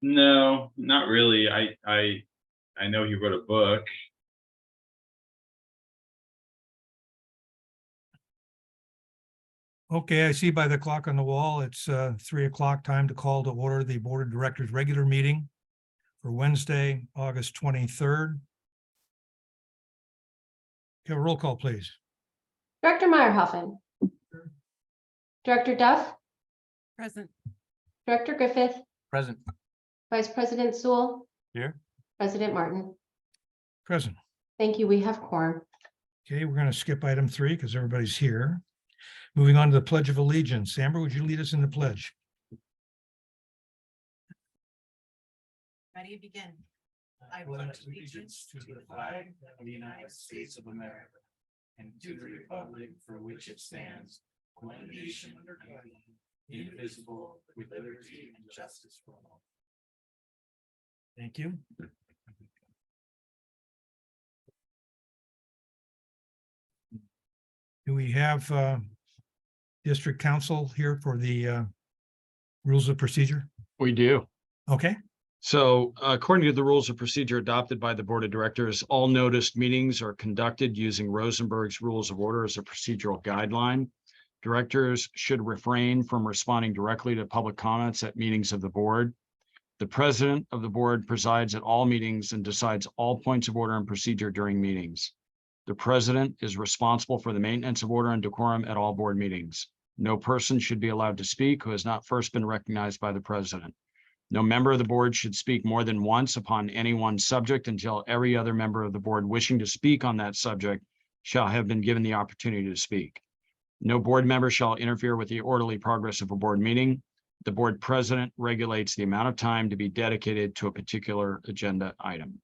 No, not really. I know he wrote a book. Okay, I see by the clock on the wall, it's 3 o'clock, time to call to order the Board of Directors regular meeting for Wednesday, August 23rd. Have a roll call, please. Director Meyerhoffen. Director Duff. Present. Director Griffith. Present. Vice President Sewell. Here. President Martin. Present. Thank you. We have quorum. Okay, we're going to skip item 3 because everybody's here. Moving on to the Pledge of Allegiance. Amber, would you lead us in the pledge? Ready to begin. I pledge allegiance to the flag of the United States of America and to the republic for which it stands, one nation under God, indivisible, with liberty and justice for all. Thank you. Do we have District Council here for the rules of procedure? We do. Okay, So according to the rules of procedure adopted by the Board of Directors, all noticed meetings are conducted using Rosenberg's Rules of Order as a procedural guideline. Directors should refrain from responding directly to public comments at meetings of the board. The president of the board presides at all meetings and decides all points of order and procedure during meetings. The president is responsible for the maintenance of order and decorum at all board meetings. No person should be allowed to speak who has not first been recognized by the president. No member of the board should speak more than once upon any one subject until every other member of the board wishing to speak on that subject shall have been given the opportunity to speak. No board member shall interfere with the orderly progress of a board meeting. The board president regulates the amount of time to be dedicated to a particular agenda item.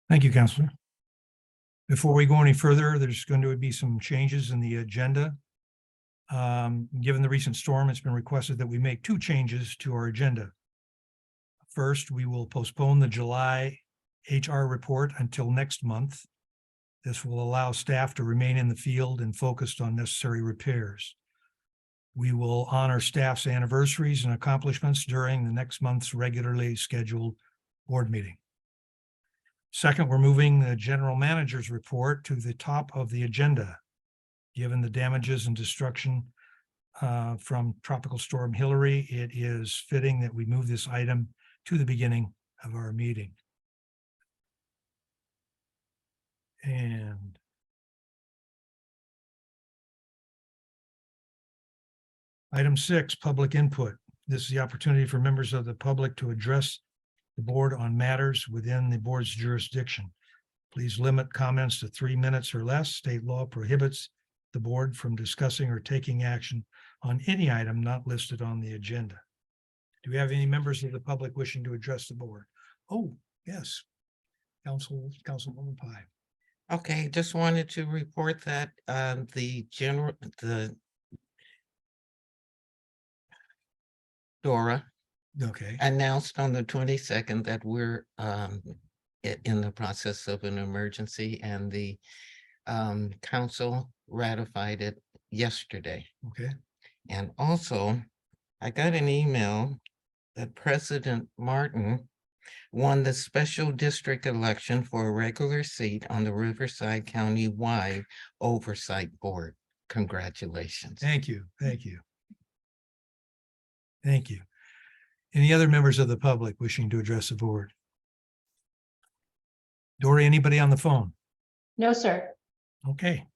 thank you, Counselor. Before we go any further, there's going to be some changes in the agenda. Given the recent storm, it's been requested that we make 2 changes to our agenda. First, we will postpone the July HR report until next month. This will allow staff to remain in the field and focused on necessary repairs. We will honor staff's anniversaries and accomplishments during the next month's regularly scheduled board meeting. Second, we're moving the general manager's report to the top of the agenda. Given the damages and destruction from Tropical Storm Hillary, it is fitting that we move this item to the beginning of our meeting. And item 6, public input. This is the opportunity for members of the public to address the board on matters within the board's jurisdiction. Please limit comments to 3 minutes or less. State law prohibits the board from discussing or taking action on any item not listed on the agenda. Do we have any members of the public wishing to address the board? Oh, yes. Councilwoman Pye. Okay, just wanted to report that the DORA Okay, announced on the 22nd that we're in the process of an emergency, and the council ratified it yesterday. okay. And also, I got an email that President Martin won the special district election for a regular seat on the Riverside County-wide Oversight Board. Congratulations. Thank you, thank you. Thank you. Any other members of the public wishing to address the board? Dory, anybody on the phone? No, sir. Okay.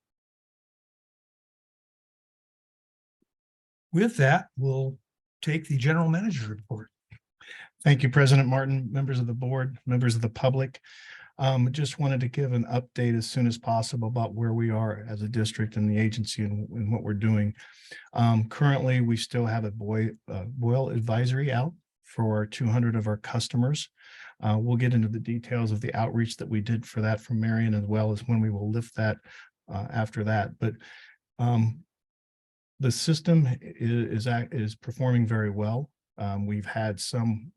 With that, we'll take the general manager's report. Thank you, President Martin, members of the board, members of the public. Just wanted to give an update as soon as possible about where we are as a district and the agency and what we're doing. Currently, we still have a boil advisory out for 200 of our customers. We'll get into the details of the outreach that we did for that from Marion, as well as when we will lift that after that. But the system is performing very well. We've had some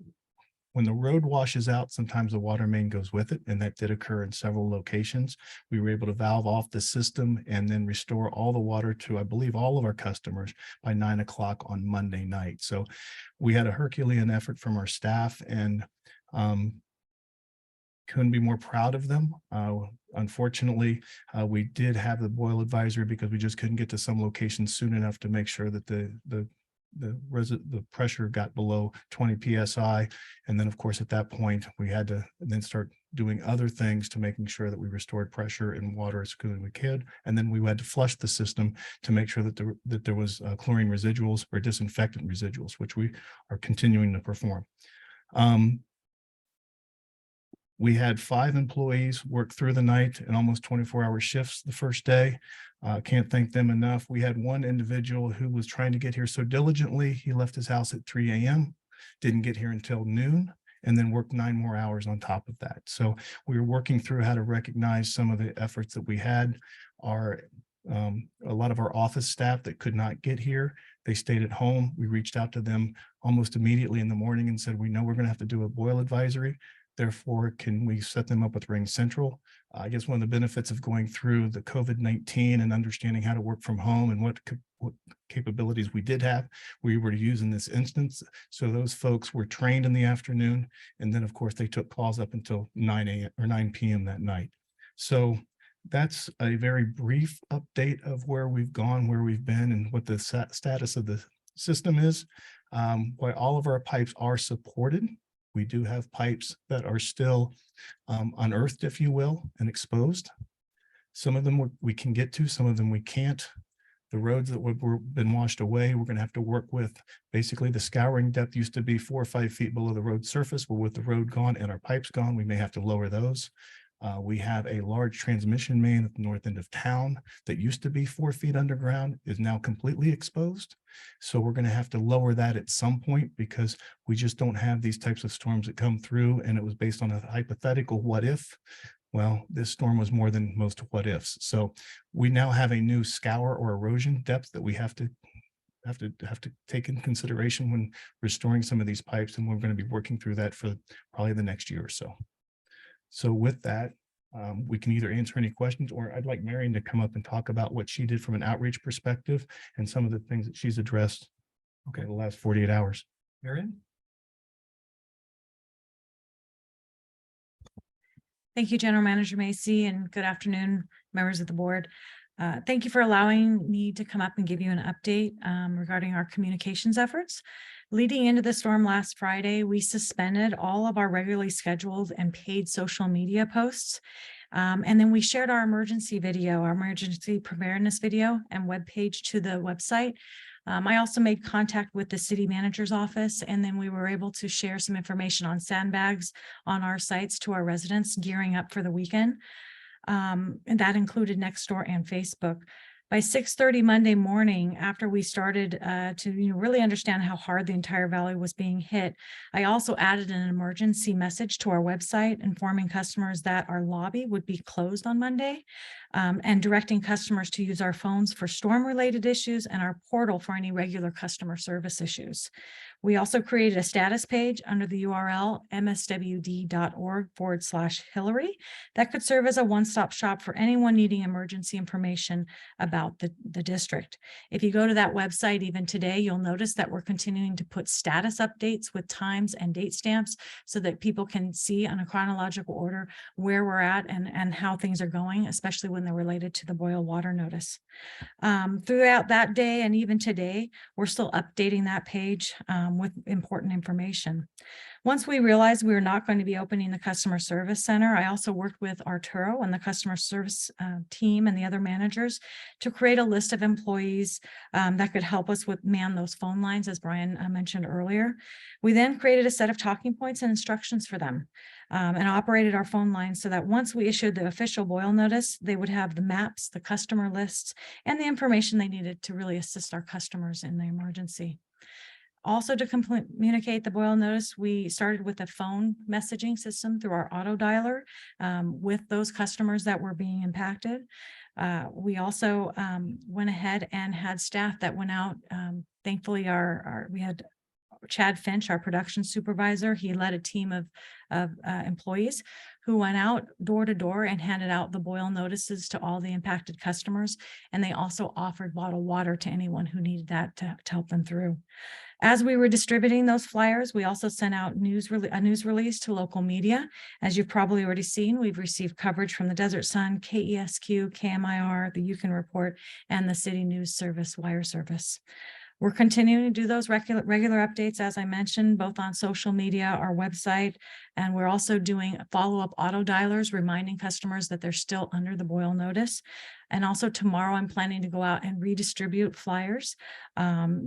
When the road washes out, sometimes the water main goes with it, and that did occur in several locations. We were able to valve off the system and then restore all the water to, I believe, all of our customers by 9 o'clock on Monday night. So we had a Herculean effort from our staff, and couldn't be more proud of them. Unfortunately, we did have the boil advisory because we just couldn't get to some locations soon enough to make sure that the pressure got below 20 PSI. And then, of course, at that point, we had to then start doing other things to making sure that we restored pressure and water as quickly as we could. And then we had to flush the system to make sure that there was chlorine residuals or disinfectant residuals, which we are continuing to perform. We had 5 employees work through the night in almost 24-hour shifts the first day. Can't thank them enough. We had one individual who was trying to get here so diligently, he left his house at 3 a.m., didn't get here until noon, and then worked 9 more hours on top of that. So we were working through how to recognize some of the efforts that we had. A lot of our office staff that could not get here, they stayed at home. We reached out to them almost immediately in the morning and said, we know we're going to have to do a boil advisory. Therefore, can we set them up with Ring Central? I guess one of the benefits of going through the COVID-19 and understanding how to work from home and what capabilities we did have, we were to use in this instance. So those folks were trained in the afternoon. And then, of course, they took calls up until 9 a.m. or 9 p.m. that night. So that's a very brief update of where we've gone, where we've been, and what the status of the system is. While all of our pipes are supported, we do have pipes that are still unearthed, if you will, and exposed. Some of them we can get to, some of them we can't. The roads that were been washed away, we're going to have to work with. Basically, the scouring depth used to be 4 or 5 feet below the road surface. Well, with the road gone and our pipes gone, we may have to lower those. We have a large transmission main at the north end of town that used to be 4 feet underground, is now completely exposed. So we're going to have to lower that at some point because we just don't have these types of storms that come through. And it was based on a hypothetical what if. Well, this storm was more than most what ifs. So we now have a new scour or erosion depth that we have to take in consideration when restoring some of these pipes. And we're going to be working through that for probably the next year or so. So with that, we can either answer any questions, or I'd like Marion to come up and talk about what she did from an outreach perspective and some of the things that she's addressed the last 48 hours. Marion? Thank you, General Manager Macy, and good afternoon, members of the board. Thank you for allowing me to come up and give you an update regarding our communications efforts. Leading into the storm last Friday, we suspended all of our regularly scheduled and paid social media posts. And then we shared our emergency video, our emergency preparedness video and webpage to the website. I also made contact with the city manager's office, and then we were able to share some information on sandbags on our sites to our residents gearing up for the weekend. And that included Nextdoor and Facebook. By 6:30 Monday morning, after we started to really understand how hard the entire valley was being hit, I also added an emergency message to our website informing customers that our lobby would be closed on Monday, and directing customers to use our phones for storm-related issues and our portal for any regular customer service issues. We also created a status page under the URL mswd.org/Hillary that could serve as a one-stop shop for anyone needing emergency information about the district. If you go to that website even today, you'll notice that we're continuing to put status updates with times and date stamps so that people can see on a chronological order where we're at and how things are going, especially when they're related to the boil water notice. Throughout that day and even today, we're still updating that page with important information. Once we realized we were not going to be opening the customer service center, I also worked with Arturo and the customer service team and the other managers to create a list of employees that could help us with man those phone lines, as Brian mentioned earlier. We then created a set of talking points and instructions for them and operated our phone lines so that once we issued the official boil notice, they would have the maps, the customer lists, and the information they needed to really assist our customers in the emergency. Also, to communicate the boil notice, we started with a phone messaging system through our auto dialer with those customers that were being impacted. We also went ahead and had staff that went out. Thankfully, we had Chad Finch, our production supervisor, he led a team of employees who went out door to door and handed out the boil notices to all the impacted customers. And they also offered bottled water to anyone who needed that to help them through. As we were distributing those flyers, we also sent out a news release to local media. As you've probably already seen, we've received coverage from the Desert Sun, KESQ, KMIR, the Yukon Report, and the City News Service wire service. We're continuing to do those regular updates, as I mentioned, both on social media, our website, and we're also doing follow-up auto dialers, reminding customers that they're still under the boil notice. And also tomorrow, I'm planning to go out and redistribute flyers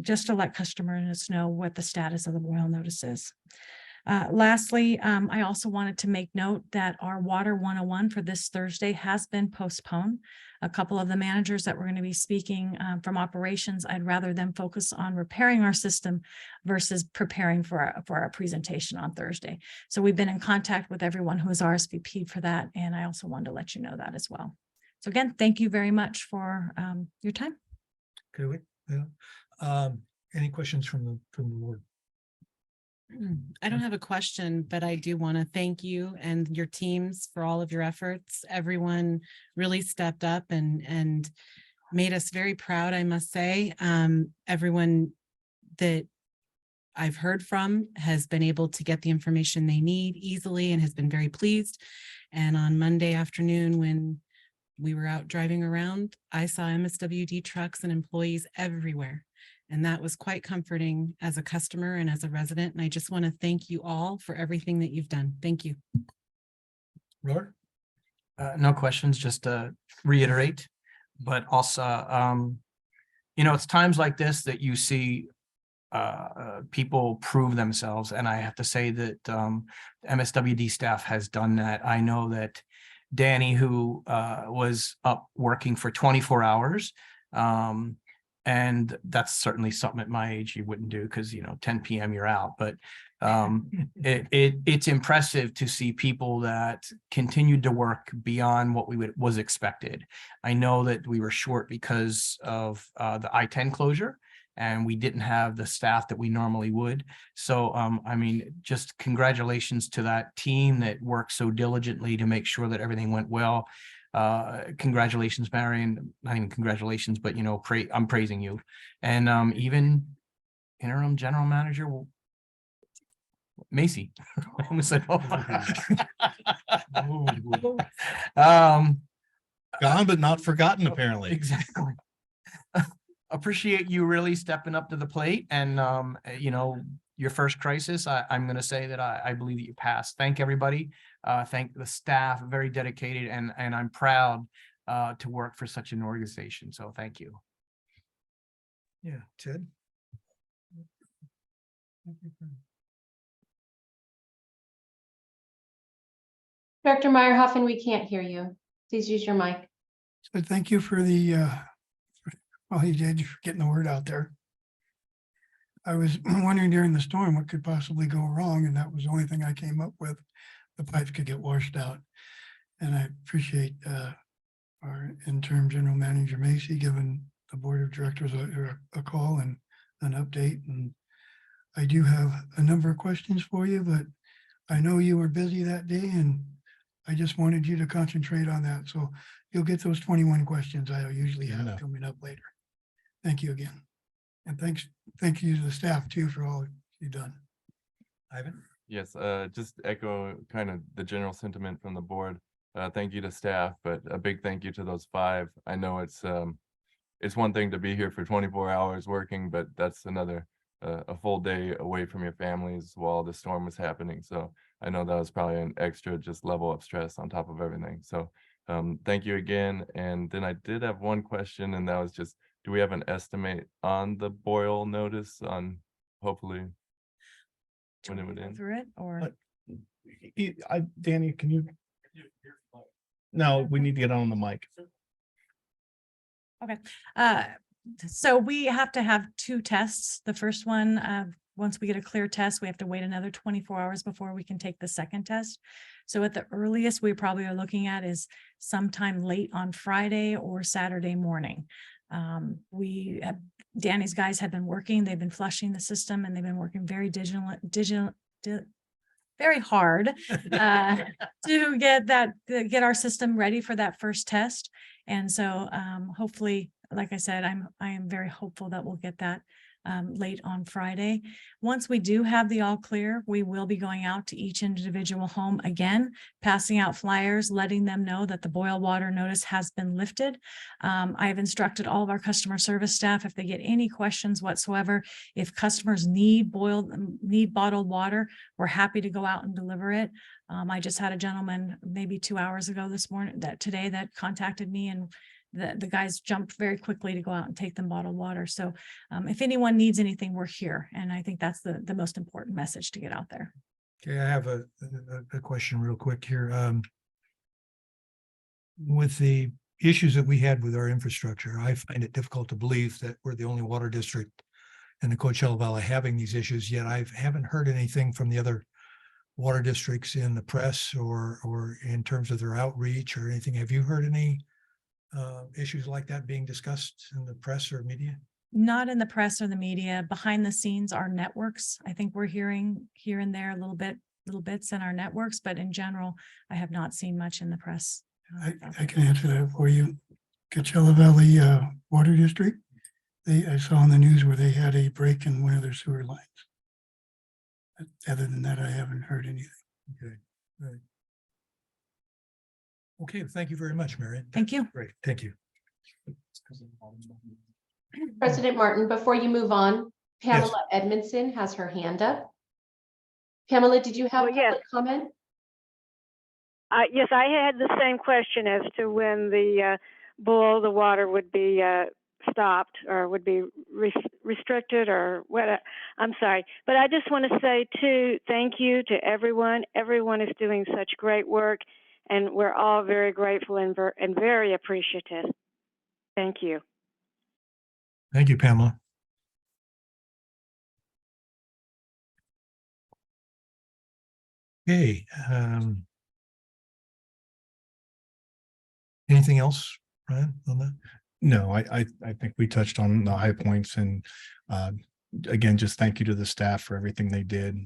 just to let customers know what the status of the boil notice is. Lastly, I also wanted to make note that our Water 101 for this Thursday has been postponed. A couple of the managers that we're going to be speaking from operations, I'd rather them focus on repairing our system versus preparing for our presentation on Thursday. So we've been in contact with everyone who is RSVP'd for that, and I also wanted to let you know that as well. So again, thank you very much for your time. Okay, any questions from the board? I don't have a question, but I do want to thank you and your teams for all of your efforts. Everyone really stepped up and made us very proud, I must say. Everyone that I've heard from has been able to get the information they need easily and has been very pleased. And on Monday afternoon, when we were out driving around, I saw MSWD trucks and employees everywhere. And that was quite comforting as a customer and as a resident. And I just want to thank you all for everything that you've done. Thank you. Robert? No questions, just to reiterate, but also, it's times like this that you see people prove themselves. And I have to say that MSWD staff has done that. I know that Danny, who was up working for 24 hours, and that's certainly something at my age you wouldn't do because, 10 p.m. you're out. But it's impressive to see people that continued to work beyond what was expected. I know that we were short because of the I-10 closure, and we didn't have the staff that we normally would. So, just congratulations to that team that worked so diligently to make sure that everything went well. Congratulations, Marion. Not even congratulations, but I'm praising you. And even interim general manager Macy. I almost said, Gone but not forgotten, apparently. Exactly. Appreciate you really stepping up to the plate, and your first crisis, I'm going to say that I believe that you passed. Thank everybody. Thank the staff, very dedicated, and I'm proud to work for such an organization. So thank you. Yeah, Ted? Director Meyerhoffen, we can't hear you. Please use your mic. So thank you for all you did for getting the word out there. I was wondering during the storm what could possibly go wrong, and that was the only thing I came up with. The pipes could get washed out. And I appreciate our interim general manager Macy giving the board of directors a call and an update. And I do have a number of questions for you, but I know you were busy that day, and I just wanted you to concentrate on that. So you'll get those 21 questions I usually have coming up later. Thank you again. And thank you to the staff too for all you've done. Ivan? Yes, just echo kind of the general sentiment from the board. Thank you to staff, but a big thank you to those 5. I know it's one thing to be here for 24 hours working, but that's another a full day away from your families while the storm was happening. So I know that was probably an extra just level of stress on top of everything. So thank you again. And then I did have one question, and that was just, do we have an estimate on the boil notice on hopefully when it would end? Through it, or Danny, can you? No, we need to get on the mic. okay. So we have to have 2 tests. The first one, once we get a clear test, we have to wait another 24 hours before we can take the second test. So at the earliest we probably are looking at is sometime late on Friday or Saturday morning. We Danny's guys have been working, they've been flushing the system and they've been working very very hard to get our system ready for that first test. And so hopefully, like I said, I am very hopeful that we'll get that late on Friday. Once we do have the all clear, we will be going out to each individual home again, passing out flyers, letting them know that the boil water notice has been lifted. I have instructed all of our customer service staff, if they get any questions whatsoever, if customers need bottled water, we're happy to go out and deliver it. I just had a gentleman maybe 2 hours ago today that contacted me, and the guys jumped very quickly to go out and take them bottled water. So if anyone needs anything, we're here. And I think that's the most important message to get out there. Okay, I have a question real quick here. With the issues that we had with our infrastructure, I find it difficult to believe that we're the only water district in the Coachella Valley having these issues, yet I haven't heard anything from the other water districts in the press or in terms of their outreach or anything. Have you heard any issues like that being discussed in the press or media? Not in the press or the media. Behind the scenes, our networks, I think we're hearing here and there little bits in our networks, but in general, I have not seen much in the press. I can answer that for you. Coachella Valley Water District, I saw on the news where they had a break in one of their sewer lines. Other than that, I haven't heard anything. Okay, right. Okay, thank you very much, Marion. Thank you. Great, thank you. President Martin, before you move on, Yes. Pamela Edmondson has her hand up. Pamela, did you have Well, yes. public comment? Yes, I had the same question as to when the below the water would be stopped or would be restricted or what. I'm sorry, but I just want to say too, thank you to everyone. Everyone is doing such great work, and we're all very grateful and very appreciative. Thank you. Thank you, Pamela. Okay. Anything else, Ryan, on that? No, I think we touched on the high points and again, just thank you to the staff for everything they did.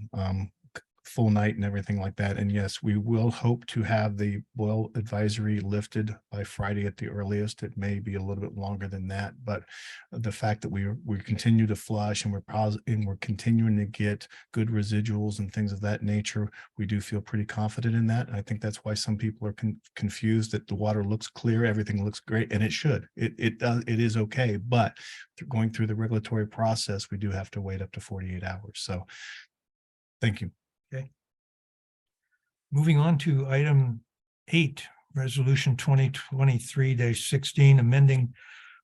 Full night and everything like that. And yes, we will hope to have the boil advisory lifted by Friday at the earliest. It may be a little bit longer than that, but the fact that we continue to flush and we're continuing to get good residuals and things of that nature, we do feel pretty confident in that. And I think that's why some people are confused that the water looks clear, everything looks great, and it should. It does. It is okay, but going through the regulatory process, we do have to wait up to 48 hours. So, thank you. Okay. Moving on to item 8, resolution 2023-16, amending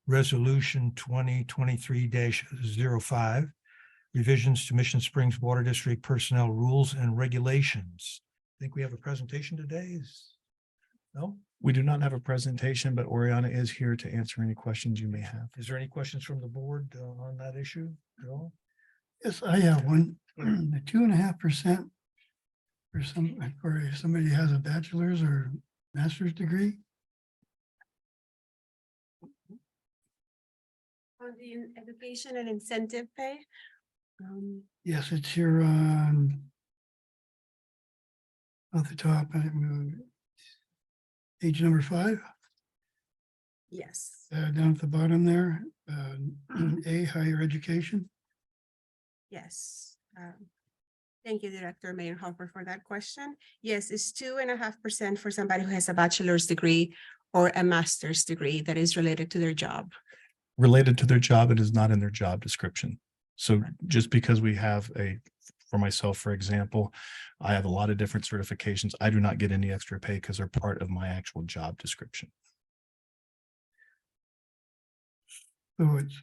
resolution 2023-05, revisions to Mission Springs Water District personnel rules and regulations. I think we have a presentation today. No? We do not have a presentation, but Oriana is here to answer any questions you may have. Is there any questions from the board on that issue at all? Yes, I have one. The 2.5% for if somebody has a bachelor's or master's degree. On the education and incentive pay. Yes, it's here off the top, page number 5. Yes. Down at the bottom there, A, higher education. Yes. Thank you, Director Mayor Hopper, for that question. Yes, it's 2.5% for somebody who has a bachelor's degree or a master's degree that is related to their job. Related to their job, it is not in their job description. So just because we have for myself, for example, I have a lot of different certifications. I do not get any extra pay because they're part of my actual job description. So it's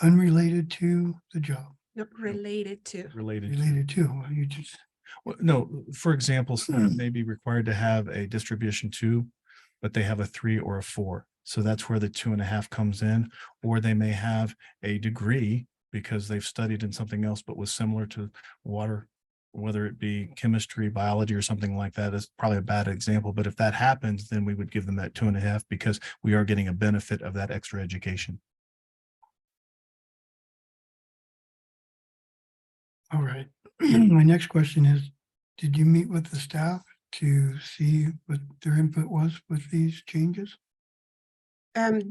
unrelated to the job. Not related to. Related to, well, you just. Well, no, for example, someone may be required to have a distribution 2, but they have a 3 or a 4. So that's where the 2.5 comes in, or they may have a degree because they've studied in something else, but was similar to water, whether it be chemistry, biology, or something like that. Is probably a bad example, but if that happens, then we would give them that 2.5 because we are getting a benefit of that extra education. All right. My next question is, did you meet with the staff to see what their input was with these changes?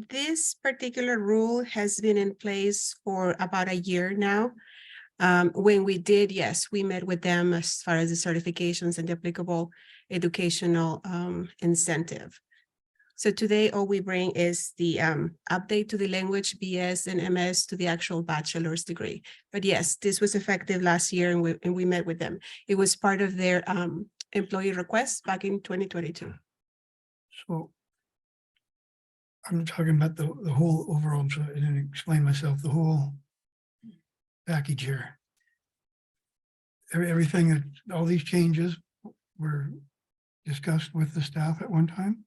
This particular rule has been in place for about a year now. When we did, yes, we met with them as far as the certifications and the applicable educational incentive. So today, all we bring is the update to the language BS and MS to the actual bachelor's degree. But yes, this was effective last year and we met with them. It was part of their employee request back in 2022. So I'm talking about the whole overall, so I didn't explain myself, the whole package here. Everything that, all these changes were discussed with the staff at one time?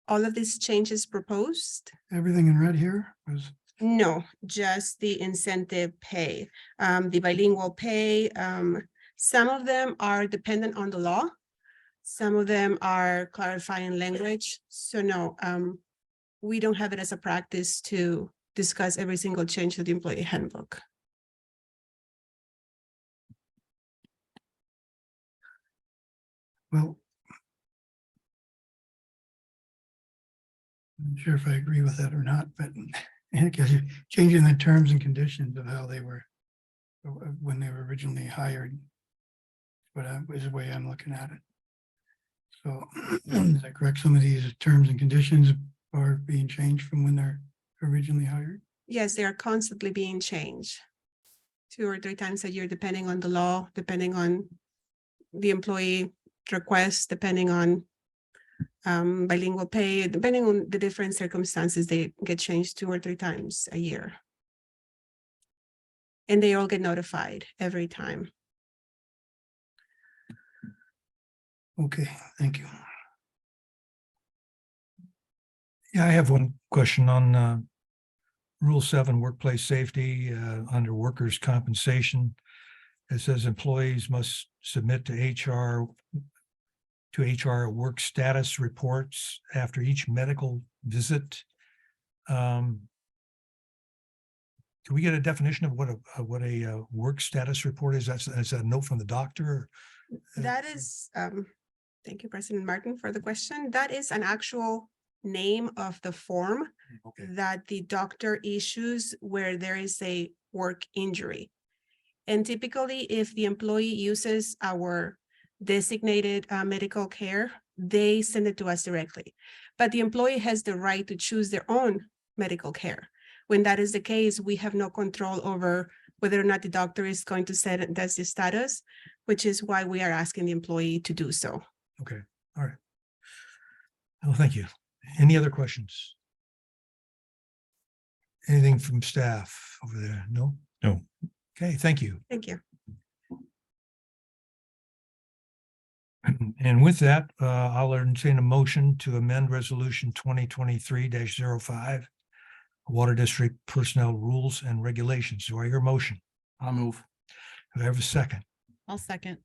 All of these changes proposed? Everything in red here was, No, just the incentive pay, the bilingual pay. Some of them are dependent on the law. Some of them are clarifying language. So no, we don't have it as a practice to discuss every single change to the employee handbook. well, I'm not sure if I agree with that or not, but because you're changing the terms and conditions of how they were when they were originally hired. But is the way I'm looking at it. So is that correct? Some of these terms and conditions are being changed from when they're originally hired? Yes, they are constantly being changed 2 or 3 times a year, depending on the law, depending on the employee request, depending on bilingual pay, depending on the different circumstances, they get changed 2 or 3 times a year. And they all get notified every time. Okay, thank you. Yeah, I have one question on Rule 7, workplace safety, under workers' compensation. It says employees must submit to HR work status reports after each medical visit. Can we get a definition of what a work status report is? That's a note from the doctor? That is, thank you, President Martin, for the question. That is an actual name of the form Okay. that the doctor issues where there is a work injury. And typically, if the employee uses our designated medical care, they send it to us directly. But the employee has the right to choose their own medical care. When that is the case, we have no control over whether or not the doctor is going to set it, that's the status, which is why we are asking the employee to do so. Okay, all right. Well, thank you. Any other questions? Anything from staff over there? No? No. Okay, thank you. Thank you. And with that, I'll entertain a motion to amend resolution 2023-05, Water District Personnel Rules and Regulations. Do I hear a motion? I'll move. Do I have a second? I'll second.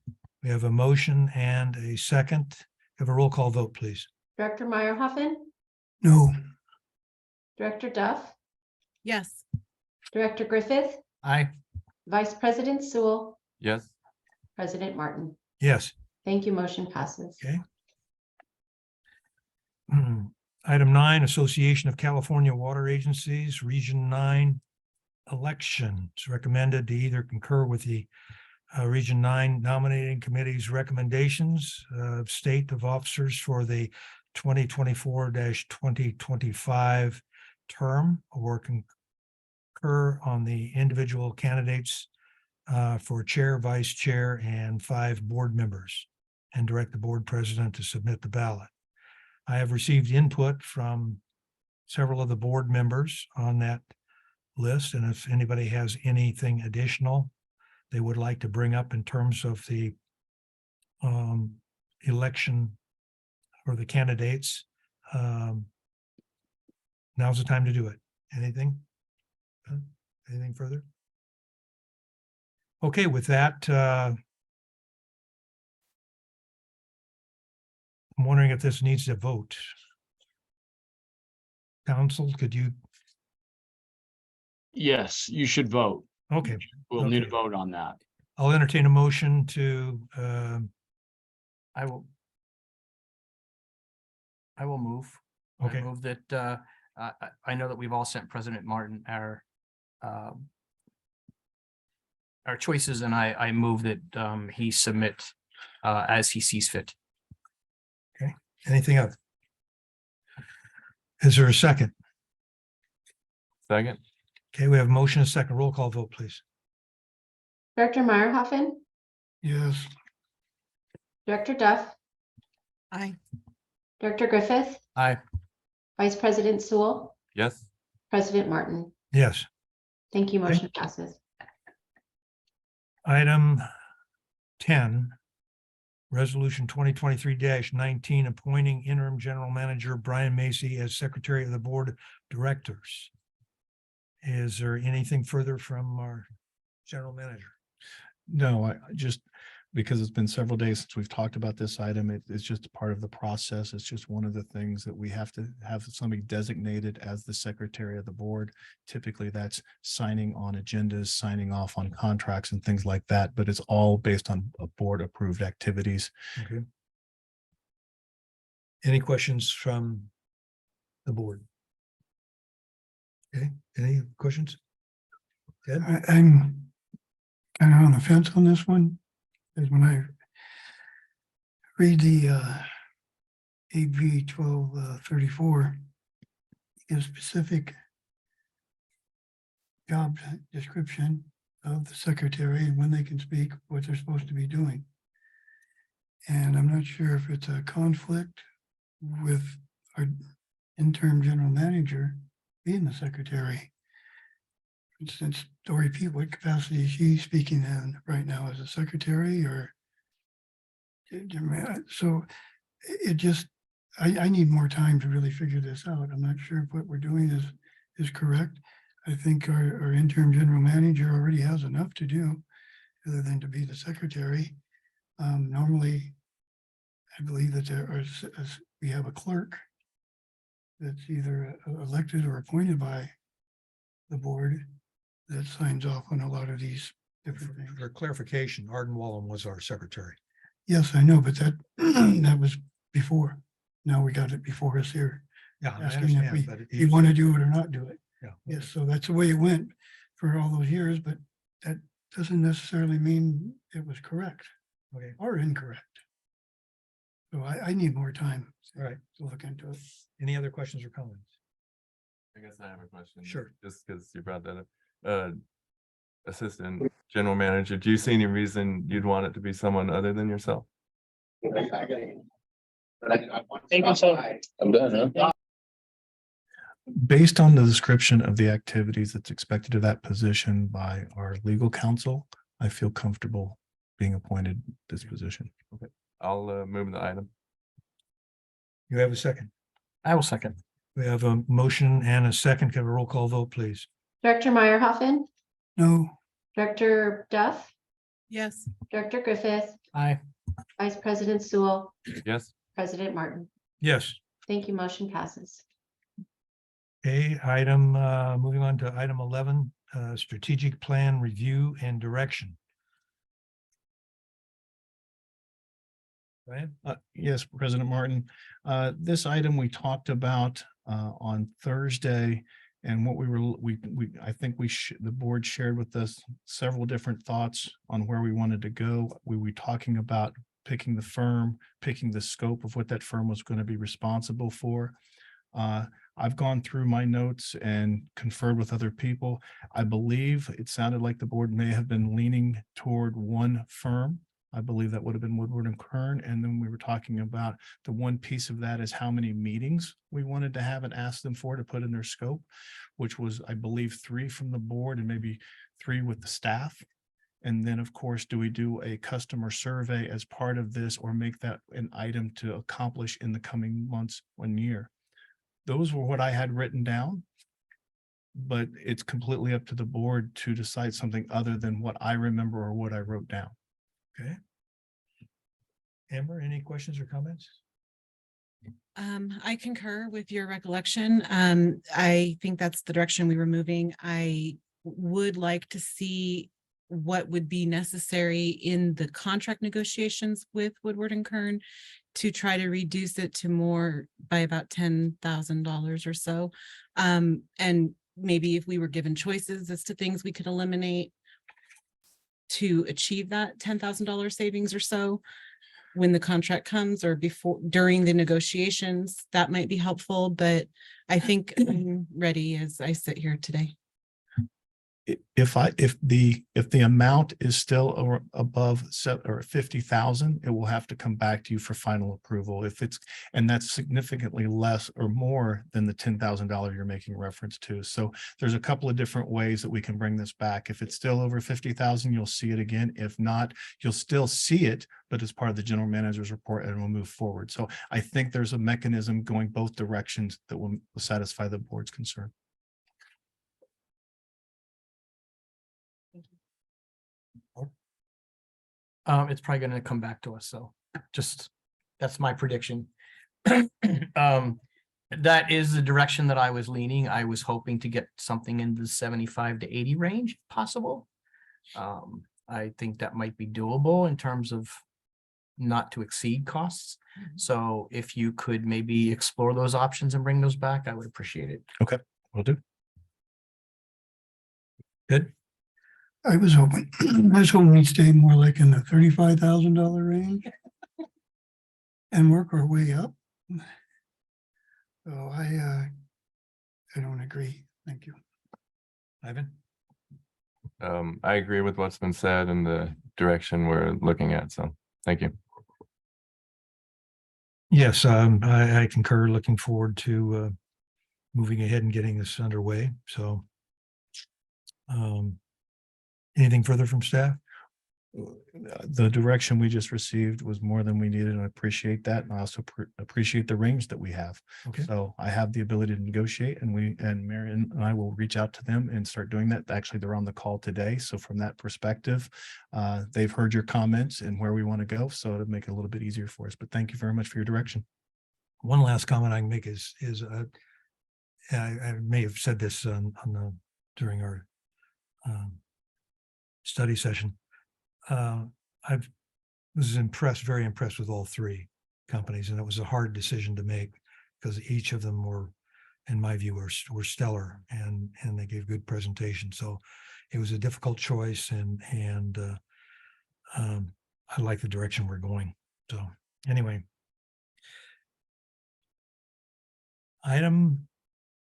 We have a motion and a second. Have a roll call vote, please. Director Meyerhoffen, No, Director Duff, Yes. Director Griffith, Aye. Vice President Sewell, Yes. President Martin. Yes. Thank you. Motion passes. Okay. Item 9, Association of California Water Agencies, Region 9 election. It's recommended to either concur with the Region 9 nominating committee's recommendations of state of officers for the 2024-2025 term, or concur on the individual candidates for chair, vice chair, and 5 board members, and direct the board president to submit the ballot. I have received input from several of the board members on that list, and if anybody has anything additional they would like to bring up in terms of the election for the candidates, now's the time to do it. Anything? Anything further? Okay, with that, I'm wondering if this needs a vote. Council, could you? Yes, you should vote. Okay, We'll need a Okay. vote on that. I'll entertain a motion to, I will. I will move. I Okay. move that, I know that we've all sent President Martin our choices, and I move that, he submit, as he sees fit. anything else? Is there a second? Second, Okay, we have a motion, a second. Roll call vote, please. Director Meyerhoffen, Yes. Director Duff, Aye. Director Griffith, Aye. Vice President Sewell, yes, President Martin. Yes. Thank you. Okay. Motion passes. Item 10, Resolution 2023-19, appointing interim general manager Brian Macy as secretary of the board of directors. Is there anything further from our general manager? No, I just, because it's been several days since we've talked about this item, it's just part of the process. It's just one of the things that we have to have somebody designated as the secretary of the board. Typically, that's signing on agendas, signing off on contracts and things like that, but it's all based on board approved activities. Okay. Any questions from the board? Okay, any questions? Ed? I'm kind of on the fence on this one, because when I read the AB 1234, gives specific job description of the secretary and when they can speak, what they're supposed to be doing. And I'm not sure if it's a conflict with our interim general manager being the secretary. For instance, Dory Pete, what capacity is she speaking in right now, as a secretary or? So it just, I need more time to really figure this out. I'm not sure if what we're doing is correct. I think our interim general manager already has enough to do other than to be the secretary. Normally, I believe that we have a clerk that's either elected or appointed by the board that signs off on a lot of these different things. For clarification, Arden Wallen was our secretary. Yes, I know, but that that was before. Now we got it before us here, Yeah, I asking if understand, but we want to do it or not do it. Yeah. Yes, so that's the way it went for all those years, but that doesn't necessarily mean it was correct Okay, or incorrect. So I need more time. all right. To look into it. Any other questions or comments? I guess I have a question. Sure. Just because you brought that up. Assistant General Manager, do you see any reason you'd want it to be someone other than yourself? I'm done, huh? Based on the description of the activities that's expected of that position by our legal counsel, I feel comfortable being appointed this position. I'll move the item. You have a second? I will second. We have a motion and a second. Can I have a roll call vote, please? Director Meyerhoffen, No, Director Duff, Yes. Director Griffith, Aye. Vice President Sewell, Yes, President Martin. Yes. Thank you. Motion passes. Okay, moving on to item 11, strategic plan review and direction. Brian? Yes, President Martin. This item we talked about on Thursday, and what I think the board shared with us several different thoughts on where we wanted to go. We were talking about picking the firm, picking the scope of what that firm was going to be responsible for. I've gone through my notes and conferred with other people. I believe it sounded like the board may have been leaning toward one firm. I believe that would have been Woodward and Kern. And then we were talking about the one piece of that is how many meetings we wanted to have and ask them for to put in their scope, which was, I believe, 3 from the board and maybe 3 with the staff. And then, of course, do we do a customer survey as part of this or make that an item to accomplish in the coming months, 1 year? Those were what I had written down, but it's completely up to the board to decide something other than what I remember or what I wrote down. Okay. Amber, any questions or comments? I concur with your recollection. I think that's the direction we were moving. I would like to see what would be necessary in the contract negotiations with Woodward and Kern to try to reduce it to more by about $10,000 or so. And maybe if we were given choices as to things we could eliminate to achieve that $10,000 savings or so when the contract comes or before, during the negotiations, that might be helpful, but I think I'm ready as I sit here today. If the amount is still above 50,000, it will have to come back to you for final approval. And that's significantly less or more than the $10,000 you're making reference to. So there's a couple of different ways that we can bring this back. If it's still over 50,000, you'll see it again. If not, you'll still see it, but as part of the general manager's report, and we'll move forward. So I think there's a mechanism going both directions that will satisfy the board's concern. It's probably gonna come back to us, so just, that's my prediction. That is the direction that I was leaning. I was hoping to get something in the 75 to 80 range, if possible. I think that might be doable in terms of not to exceed costs. So if you could maybe explore those options and bring those back, I would appreciate it. Okay, will do. Good. I was hoping we'd stay more like in the $35,000 range and work our way up. So I don't agree. Thank you. Ivan? I agree with what's been said and the direction we're looking at. So thank you. Yes, I concur. Looking forward to moving ahead and getting this underway. So anything further from staff? The direction we just received was more than we needed, and I appreciate that. And I also appreciate the range that we have. Okay. So I have the ability to negotiate, and Marion and I will reach out to them and start doing that. Actually, they're on the call today. So from that perspective, they've heard your comments and where we want to go. So it'll make it a little bit easier for us, but thank you very much for your direction. One last comment I can make is I may have said this during our study session. I was very impressed with all three companies, and it was a hard decision to make because each of them were, in my view, were stellar, and they gave good presentations. So it was a difficult choice, and I like the direction we're going. So anyway, item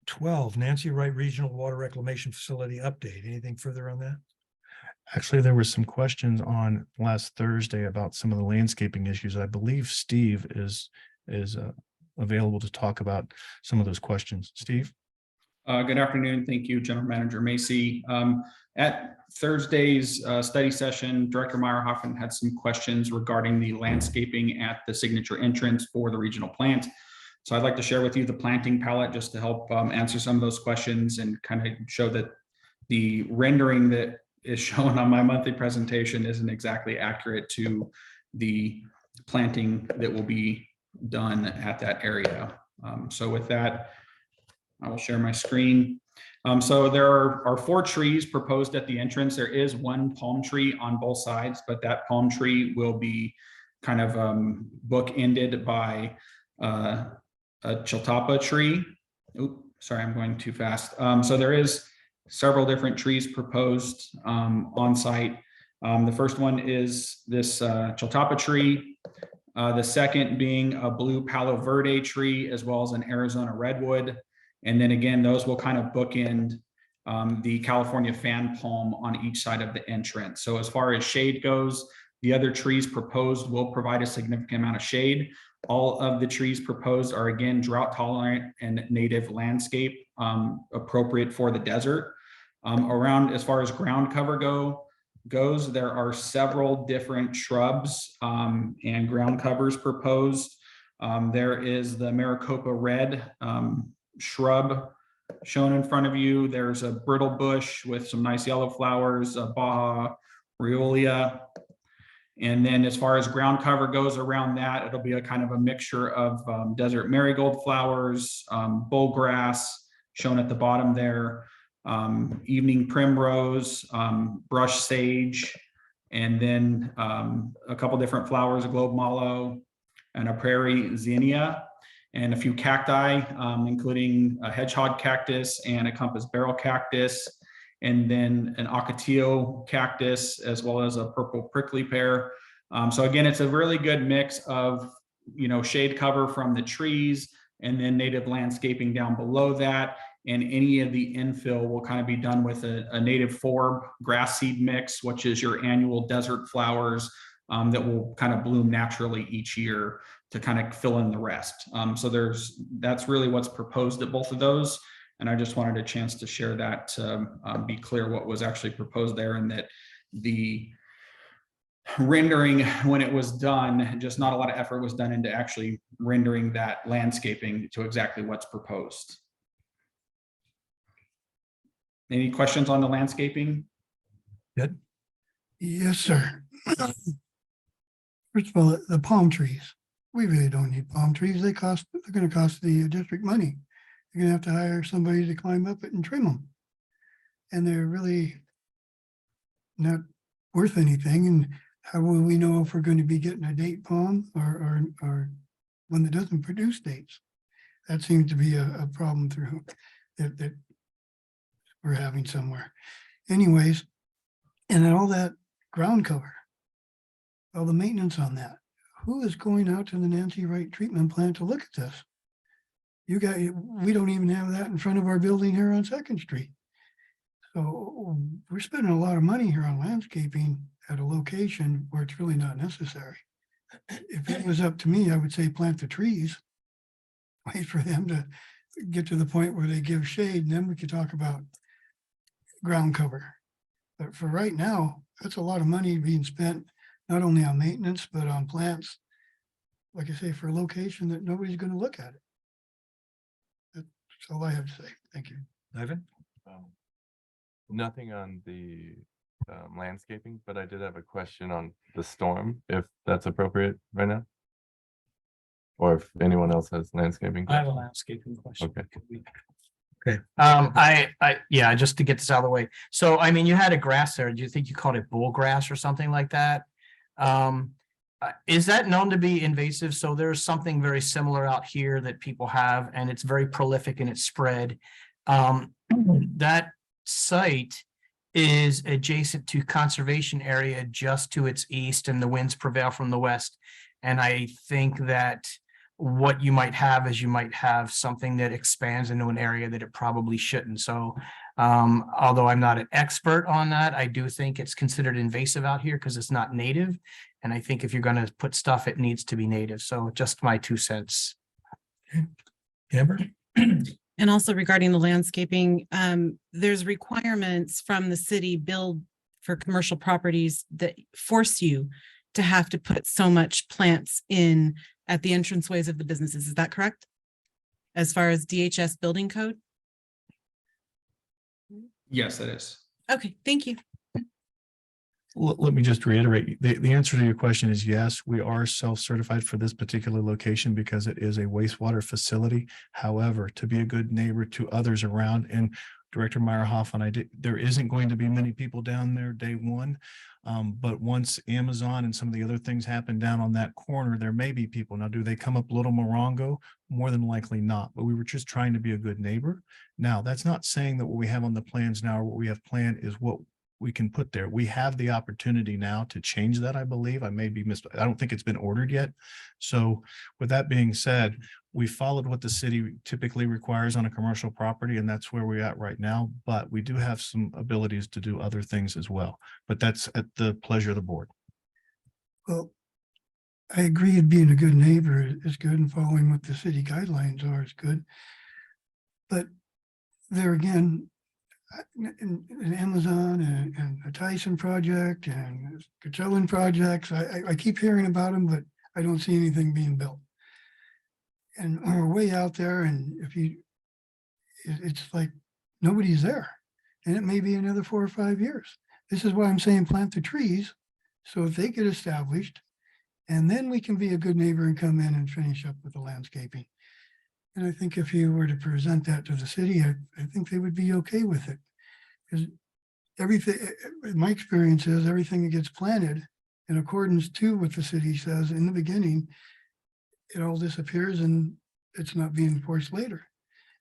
12, Nancy Wright Regional Water Reclamation Facility update. Anything further on that? Actually, there were some questions on last Thursday about some of the landscaping issues. I believe Steve is available to talk about some of those questions. Steve? Good afternoon. Thank you, General Manager Macy. At Thursday's study session, Director Meyerhoffen had some questions regarding the landscaping at the signature entrance for the regional plant. So I'd like to share with you the planting palette just to help answer some of those questions and kind of show that the rendering that is shown on my monthly presentation isn't exactly accurate to the planting that will be done at that area. So with that, I will share my screen. So there are 4 trees proposed at the entrance. There is one palm tree on both sides, but that palm tree will be kind of bookended by a chaltapa tree. Oops, sorry, I'm going too fast. So there is several different trees proposed on site. The first one is this chaltapa tree. The second being a blue Palo Verde tree, as well as an Arizona redwood. And then again, those will kind of bookend the California fan palm on each side of the entrance. So as far as shade goes, the other trees proposed will provide a significant amount of shade. All of the trees proposed are again drought tolerant and native landscape appropriate for the desert. Around as far as ground cover goes, there are several different shrubs and ground covers proposed. There is the Maricopa red shrub shown in front of you. There's a brittle bush with some nice yellow flowers, a Baja Riolia. And then as far as ground cover goes around that, it'll be a kind of a mixture of desert marigold flowers, bullgrass shown at the bottom there. evening primrose, brush sage, and then a couple different flowers, a globe mallow and a prairie zinnia, and a few cacti, including a hedgehog cactus and a compass barrel cactus, and then an ocotillo cactus, as well as a purple prickly pear. So again, it's a really good mix of, shade cover from the trees and then native landscaping down below that. And any of the infill will kind of be done with a native forb grass seed mix, which is your annual desert flowers that will kind of bloom naturally each year to kind of fill in the rest. So that's really what's proposed at both of those. And I just wanted a chance to share that to be clear what was actually proposed there, and that the rendering, when it was done, just not a lot of effort was done into actually rendering that landscaping to exactly what's proposed. Any questions on the landscaping? Good. Yes, sir. First of all, the palm trees. We really don't need palm trees. They're gonna cost the district money. You're gonna have to hire somebody to climb up it and trim them. And they're really not worth anything. And how will we know if we're going to be getting a date palm or one that doesn't produce dates? That seems to be a problem through that we're having somewhere. Anyways, and then all that ground cover, all the maintenance on that. Who is going out to the Nancy Wright treatment plant to look at this? We don't even have that in front of our building here on 2nd Street. So we're spending a lot of money here on landscaping at a location where it's really not necessary. If it was up to me, I would say plant the trees, wait for them to get to the point where they give shade, and then we could talk about ground cover. But for right now, that's a lot of money being spent, not only on maintenance, but on plants, like I say, for a location that nobody's going to look at it. That's all I have to say. Thank you. Ivan? Nothing on the landscaping, but I did have a question on the storm, if that's appropriate right now. Or if anyone else has landscaping. I have a questions. landscaping question. Okay. Okay. Yeah, just to get this out of the way. So, I mean, you had a grass there. Do you think you called it bull grass or something like that? Is that known to be invasive? So there's something very similar out here that people have, and it's very prolific in its spread. That site is adjacent to conservation area just to its east, and the winds prevail from the west. And I think that what you might have is you might have something that expands into an area that it probably shouldn't. So although I'm not an expert on that, I do think it's considered invasive out here because it's not native. And I think if you're going to put stuff, it needs to be native. So just my 2 cents. Amber? And also regarding the landscaping, there's requirements from the city build for commercial properties that force you to have to put so much plants in at the entranceways of the businesses. Is that correct? As far as DHS building code? Yes, it is. Okay, thank you. Let me just reiterate, the answer to your question is yes, we are self-certified for this particular location because it is a wastewater facility. However, to be a good neighbor to others around, and Director Meyerhoff, there isn't going to be many people down there day one. But once Amazon and some of the other things happen down on that corner, there may be people. Now, do they come up Little Morongo? More than likely not, but we were just trying to be a good neighbor. Now, that's not saying that what we have on the plans now or what we have planned is what we can put there. We have the opportunity now to change that, I believe. I may be I don't think it's been ordered yet. So with that being said, we followed what the city typically requires on a commercial property, and that's where we're at right now. But we do have some abilities to do other things as well. But that's at the pleasure of the board. Well, I agree that being a good neighbor is good, and following what the city guidelines are is good. But there again, in Amazon and the Tyson project and Coachella projects, I keep hearing about them, but I don't see anything being built. And we're way out there, and it's like nobody's there, and it may be another 4 or 5 years. This is why I'm saying plant the trees, so if they get established, and then we can be a good neighbor and come in and finish up with the landscaping. And I think if you were to present that to the city, I think they would be okay with it. Because everything, my experience is everything that gets planted in accordance to what the city says in the beginning, it all disappears and it's not being enforced later.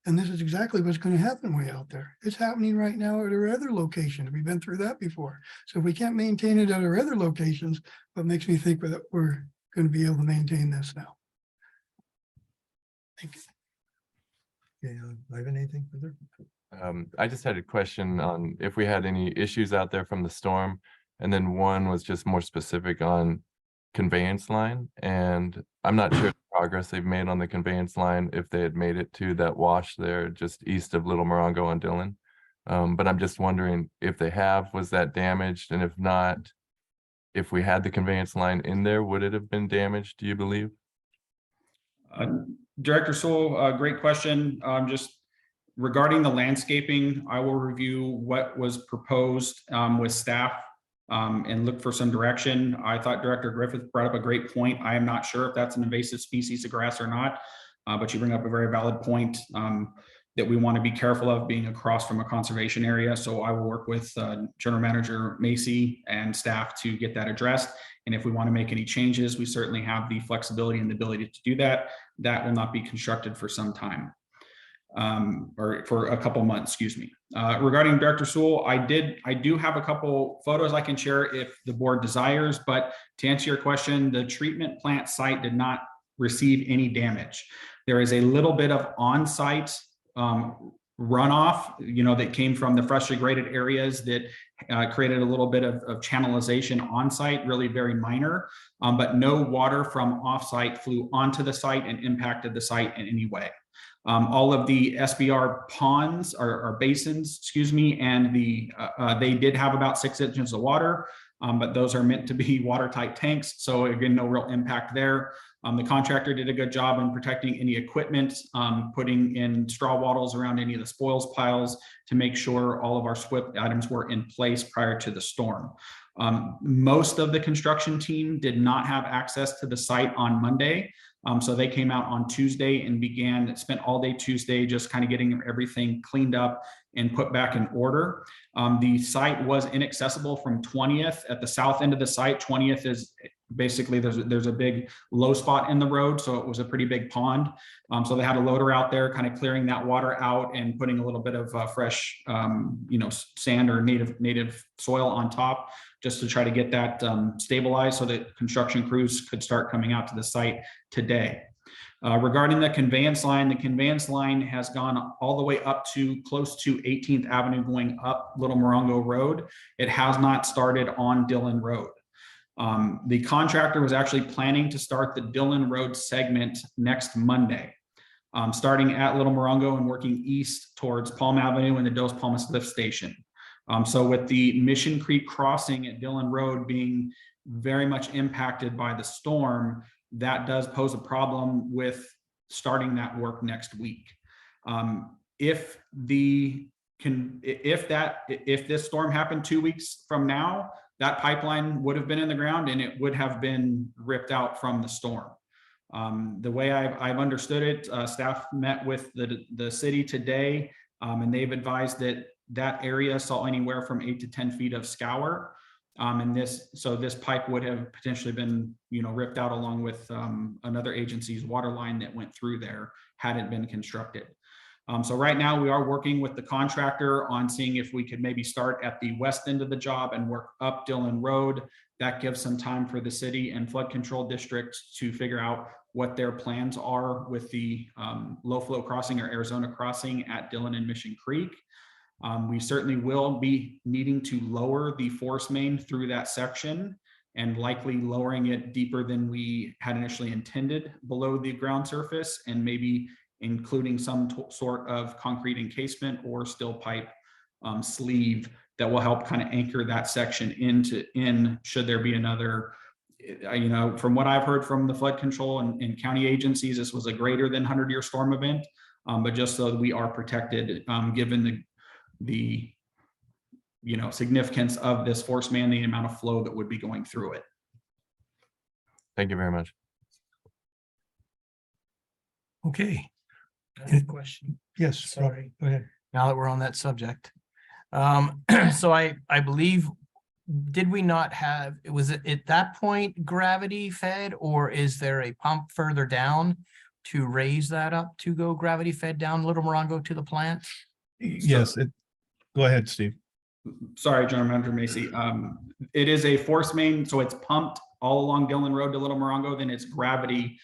And this is exactly what's going to happen way out there. It's happening right now at our other locations. We've been through that before. So if we can't maintain it at our other locations, what makes me think that we're going to be able to maintain this now. Thank you. Okay, Ivan, anything further? I just had a question on if we had any issues out there from the storm. And then one was just more specific on conveyance line. And I'm not sure the progress they've made on the conveyance line, if they had made it to that wash there just east of Little Morongo and Dillon. But I'm just wondering if they have, was that damaged? And if not, if we had the conveyance line in there, would it have been damaged, do you believe? Director Sewell, great question. Just regarding the landscaping, I will review what was proposed with staff and look for some direction. I thought Director Griffith brought up a great point. I am not sure if that's an invasive species of grass or not, but you bring up a very valid point that we want to be careful of being across from a conservation area. So I will work with General Manager Macy and staff to get that addressed. And if we want to make any changes, we certainly have the flexibility and the ability to do that. That will not be constructed for some time. Or for a couple months, excuse me. Regarding Director Sewell, I do have a couple photos I can share if the board desires, but to answer your question, the treatment plant site did not receive any damage. There is a little bit of on-site runoff, that came from the freshly graded areas that created a little bit of channelization on-site, really very minor, but no water from off-site flew onto the site and impacted the site in any way. All of the SBR ponds or basins, excuse me, and they did have about 6 inches of water, but those are meant to be watertight tanks. So again, no real impact there. The contractor did a good job in protecting any equipment, putting in straw wattles around any of the spoils piles to make sure all of our SWIP items were in place prior to the storm. Most of the construction team did not have access to the site on Monday. So they came out on Tuesday and spent all day Tuesday just kind of getting everything cleaned up and put back in order. The site was inaccessible from 20th at the south end of the site. 20th is basically there's a big low spot in the road, so it was a pretty big pond. So they had a loader out there kind of clearing that water out and putting a little bit of fresh sand or native soil on top just to try to get that stabilized so that construction crews could start coming out to the site today. Regarding the conveyance line has gone all the way up to close to 18th Avenue going up Little Morongo Road. It has not started on Dillon Road. The contractor was actually planning to start the Dillon Road segment next Monday, starting at Little Morongo and working east towards Palm Avenue and the Dos Palmas lift station. So with the Mission Creek crossing at Dillon Road being very much impacted by the storm, that does pose a problem with starting that work next week. If this storm happened 2 weeks from now, that pipeline would have been in the ground and it would have been ripped out from the storm. The way I've understood it, staff met with the city today, and they've advised that area saw anywhere from 8 to 10 feet of scour. And this pipe would have potentially been, ripped out along with another agency's water line that went through there had it been constructed. So right now we are working with the contractor on seeing if we could maybe start at the west end of the job and work up Dillon Road. That gives some time for the city and flood control districts to figure out what their plans are with the low flow crossing or Arizona crossing at Dillon and Mission Creek. We certainly will be needing to lower the force main through that section and likely lowering it deeper than we had initially intended below the ground surface, and maybe including some sort of concrete encasement or steel pipe sleeve that will help kind of anchor that section in should there be another, from what I've heard from the flood control and county agencies, this was a greater than 100-year storm event, but just so that we are protected given the significance of this force main, the amount of flow that would be going through it. Thank you very much. Okay. I have a question. Yes. Sorry. Go ahead. Now that we're on that subject, So I believe, did we not have, was it at that point gravity fed, or is there a pump further down to raise that up to go gravity fed down Little Morongo to the plant? Yes, go ahead, Steve. Sorry, General Manager Macy. It is a force main, so it's pumped all along Dillon Road to Little Morongo, then it's gravity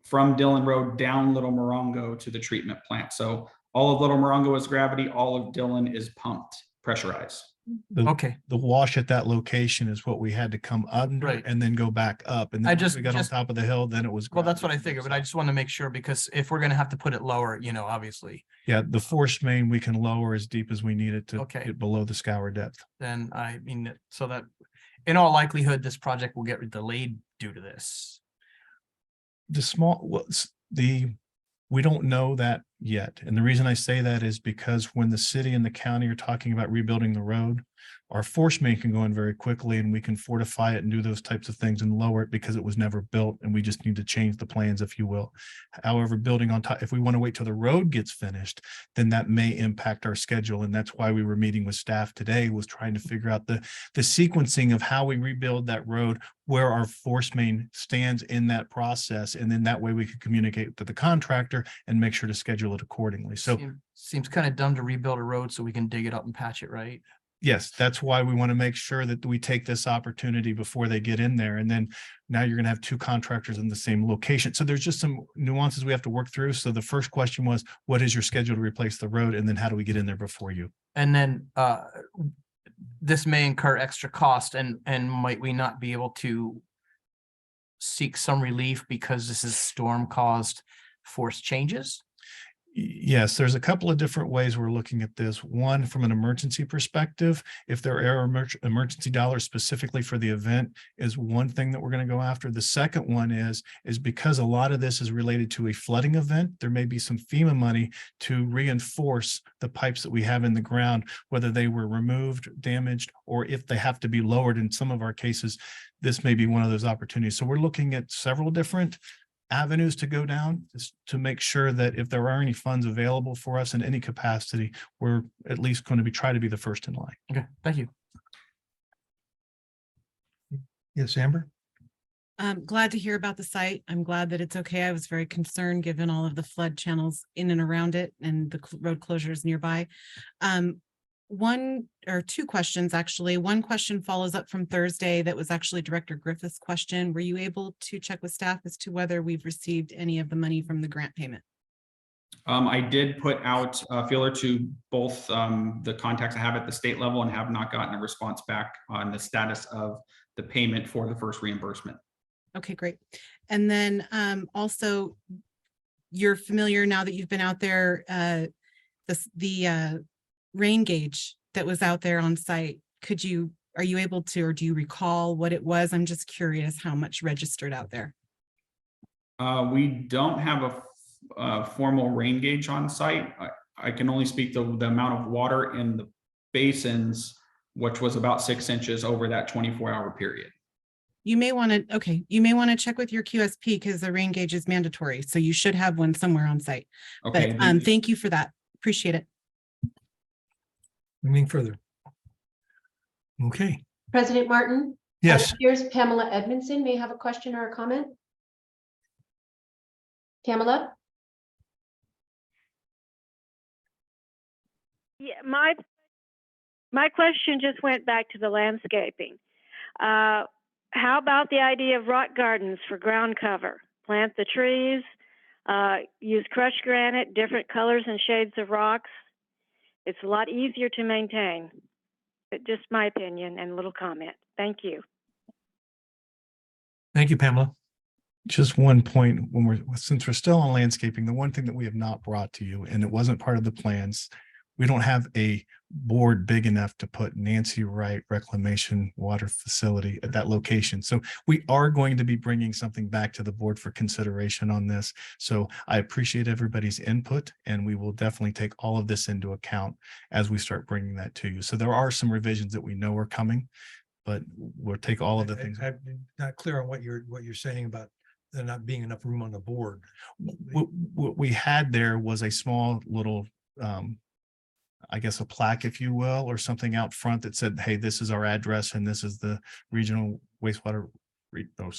from Dillon Road down Little Morongo to the treatment plant. So all of Little Morongo is gravity, all of Dillon is pumped, pressurized. Okay. The wash at that location is what we had to come under Right. and then go back up. And I then once just- we got on just- top of the hill, then it was. Well, that's what I gravity. figured, but I just want to make sure, because if we're gonna have to put it lower, obviously, Yeah, the force main, we can lower as deep as we need it to Okay. get below the scour depth. then so that in all likelihood, this project will get delayed due to this. We don't know that yet. And the reason I say that is because when the city and the county are talking about rebuilding the road, our force main can go in very quickly and we can fortify it and do those types of things and lower it because it was never built and we just need to change the plans, if you will. However, building on top, if we want to wait till the road gets finished, then that may impact our schedule. And that's why we were meeting with staff today, was trying to figure out the sequencing of how we rebuild that road, where our force main stands in that process. And then that way we could communicate to the contractor and make sure to schedule it accordingly. So Seems kind of dumb to rebuild a road so we can dig it up and patch it, right? yes, that's why we want to make sure that we take this opportunity before they get in there. And then now you're going to have two contractors in the same location. So there's just some nuances we have to work through. So the first question was, what is your schedule to replace the road? And then how do we get in there before you? And then this may incur extra cost, and might we not be able to seek some relief because this is storm caused force changes? Yes, there's a couple of different ways we're looking at this. One, from an emergency perspective, if there are emergency dollars specifically for the event, is one thing that we're going to go after. The second one is because a lot of this is related to a flooding event, there may be some FEMA money to reinforce the pipes that we have in the ground, whether they were removed, damaged, or if they have to be lowered. In some of our cases, this may be one of those opportunities. So we're looking at several different avenues to go down, just to make sure that if there are any funds available for us in any capacity, we're at least going to try to be the first in line. Okay, thank you. Yes, Amber? I'm glad to hear about the site. I'm glad that it's okay. I was very concerned given all of the flood channels in and around it and the road closures nearby. One or two questions, actually. One question follows up from Thursday that was actually Director Griffith's question. Were you able to check with staff as to whether we've received any of the money from the grant payment? I did put out a feeler to both the contacts I have at the state level and have not gotten a response back on the status of the payment for the first reimbursement. Okay, great. And then also, you're familiar now that you've been out there, the rain gauge that was out there on site. Are you able to, or do you recall what it was? I'm just curious how much registered out there. We don't have a formal rain gauge on site. I can only speak to the amount of water in the basins, which was about 6 inches over that 24-hour period. You may want to check with your QSP because the rain gauge is mandatory. So you should have one somewhere on site. Okay. But thank you for that. Appreciate it. Moving further. Okay, President Martin? yes, Here's Pamela Edmondson may have a question or a comment. Pamela? Yeah, my question just went back to the landscaping. How about the idea of rock gardens for ground cover? Plant the trees, use crushed granite, different colors and shades of rocks. It's a lot easier to maintain. But just my opinion and a little comment. Thank you. thank you, Pamela. Just one point, since we're still on landscaping, the one thing that we have not brought to you, and it wasn't part of the plans, we don't have a board big enough to put Nancy Wright Reclamation Water Facility at that location. So we are going to be bringing something back to the board for consideration on this. So I appreciate everybody's input, and we will definitely take all of this into account as we start bringing that to you. So there are some revisions that we know are coming, but we'll take all of the things. I'm not clear on what you're saying about there not being enough room on the board. What we had there was a small little I guess, a plaque, if you will, or something out front that said, hey, this is our address and this is the regional wastewater, regional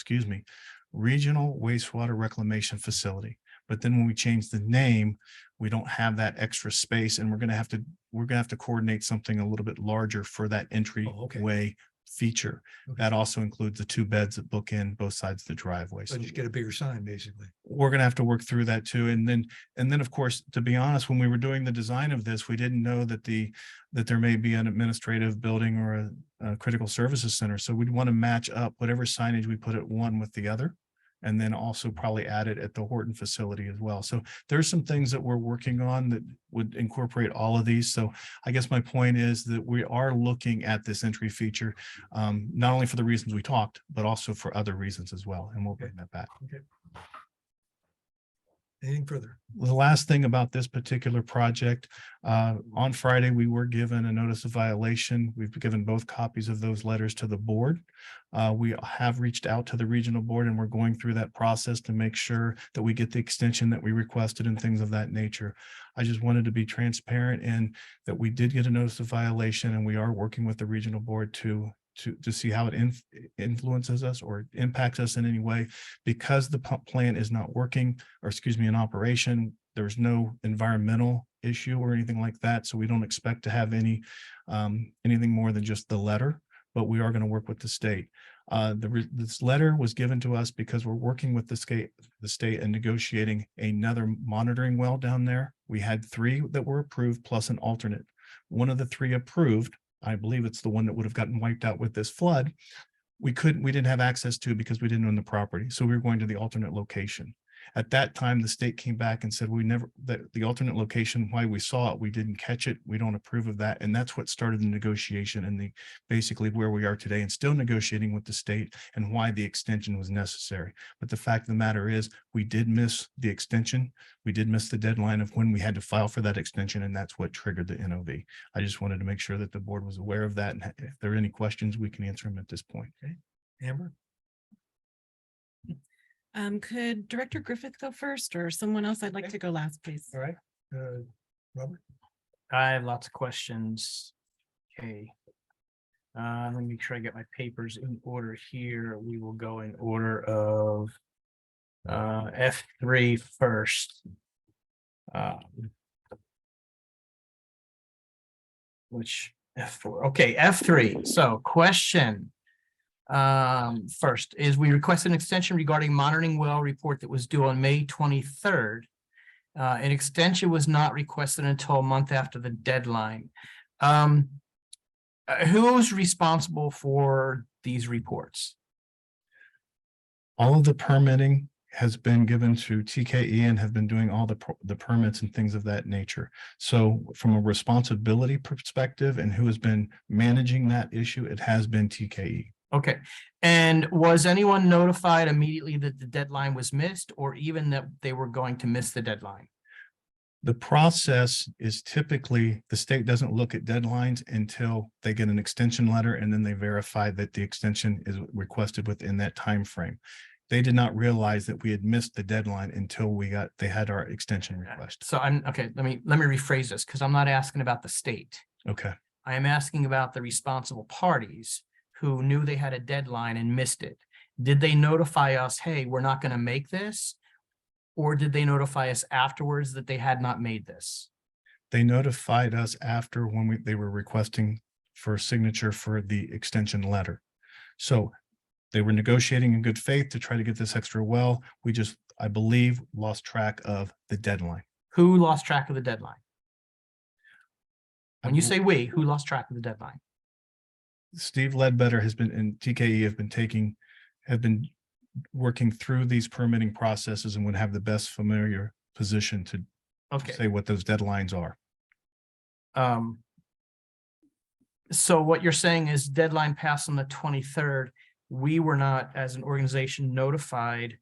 wastewater reclamation facility. But then when we change the name, we don't have that extra space, and we're gonna have to coordinate something a little bit larger for that entryway feature. Okay. That also includes the 2 beds that bookend both sides of the driveway. So just get a bigger sign, basically. We're gonna have to work through that too. And then, of course, to be honest, when we were doing the design of this, we didn't know that there may be an administrative building or a critical services center. So we'd want to match up whatever signage we put at one with the other. And then also probably add it at the Horton facility as well. So there's some things that we're working on that would incorporate all of these. So I guess my point is that we are looking at this entry feature, not only for the reasons we talked, but also for other reasons as well. And we'll bring that back. Okay. Anything further? The last thing about this particular project, on Friday, we were given a notice of violation. We've given both copies of those letters to the board. We have reached out to the regional board, and we're going through that process to make sure that we get the extension that we requested and things of that nature. I just wanted to be transparent in that we did get a notice of violation, and we are working with the regional board to see how it influences us or impacts us in any way. Because the pump plant is not working, or excuse me, in operation, there's no environmental issue or anything like that. So we don't expect to have anything more than just the letter, but we are going to work with the state. This letter was given to us because we're working with the state and negotiating another monitoring well down there. We had 3 that were approved plus an alternate. One of the 3 approved, I believe it's the one that would have gotten wiped out with this flood, we didn't have access to because we didn't own the property. So we were going to the alternate location. At that time, the state came back and said, the alternate location, why we saw it, we didn't catch it. We don't approve of that. And that's what started the negotiation and basically where we are today, and still negotiating with the state and why the extension was necessary. But the fact of the matter is, we did miss the extension. We did miss the deadline of when we had to file for that extension, and that's what triggered the NOV. I just wanted to make sure that the board was aware of that. And if there are any questions, we can answer them at this point. Okay. Amber? Could Director Griffith go first, or someone else? I'd like to go last, please. All right. Robert? I have lots of questions. Okay. Let me make sure I get my papers in order here. We will go in order of F3 first. Which F4? Okay, F3. So question first is, we requested an extension regarding monitoring well report that was due on May 23rd. An extension was not requested until a month after the deadline. Who's responsible for these reports? All of the permitting has been given to TKE and have been doing all the permits and things of that nature. So from a responsibility perspective and who has been managing that issue, it has been TKE. Okay, and was anyone notified immediately that the deadline was missed, or even that they were going to miss the deadline? The process is typically, the state doesn't look at deadlines until they get an extension letter, and then they verify that the extension is requested within that time frame. They did not realize that we had missed the deadline until they had our extension request. So okay, let me rephrase this, because I'm not asking about the state. Okay. I am asking about the responsible parties who knew they had a deadline and missed it. Did they notify us, hey, we're not going to make this? Or did they notify us afterwards that they had not made this? They notified us after when they were requesting for a signature for the extension letter. So they were negotiating in good faith to try to get this extra well. We just, I believe, lost track of the deadline. Who lost track of the deadline? When you say we, who lost track of the deadline? Steve Ledbetter has been, and TKE have been working through these permitting processes and would have the best familiar position to say what those deadlines are. So what you're saying is deadline passed on the 23rd. We were not, as an organization, notified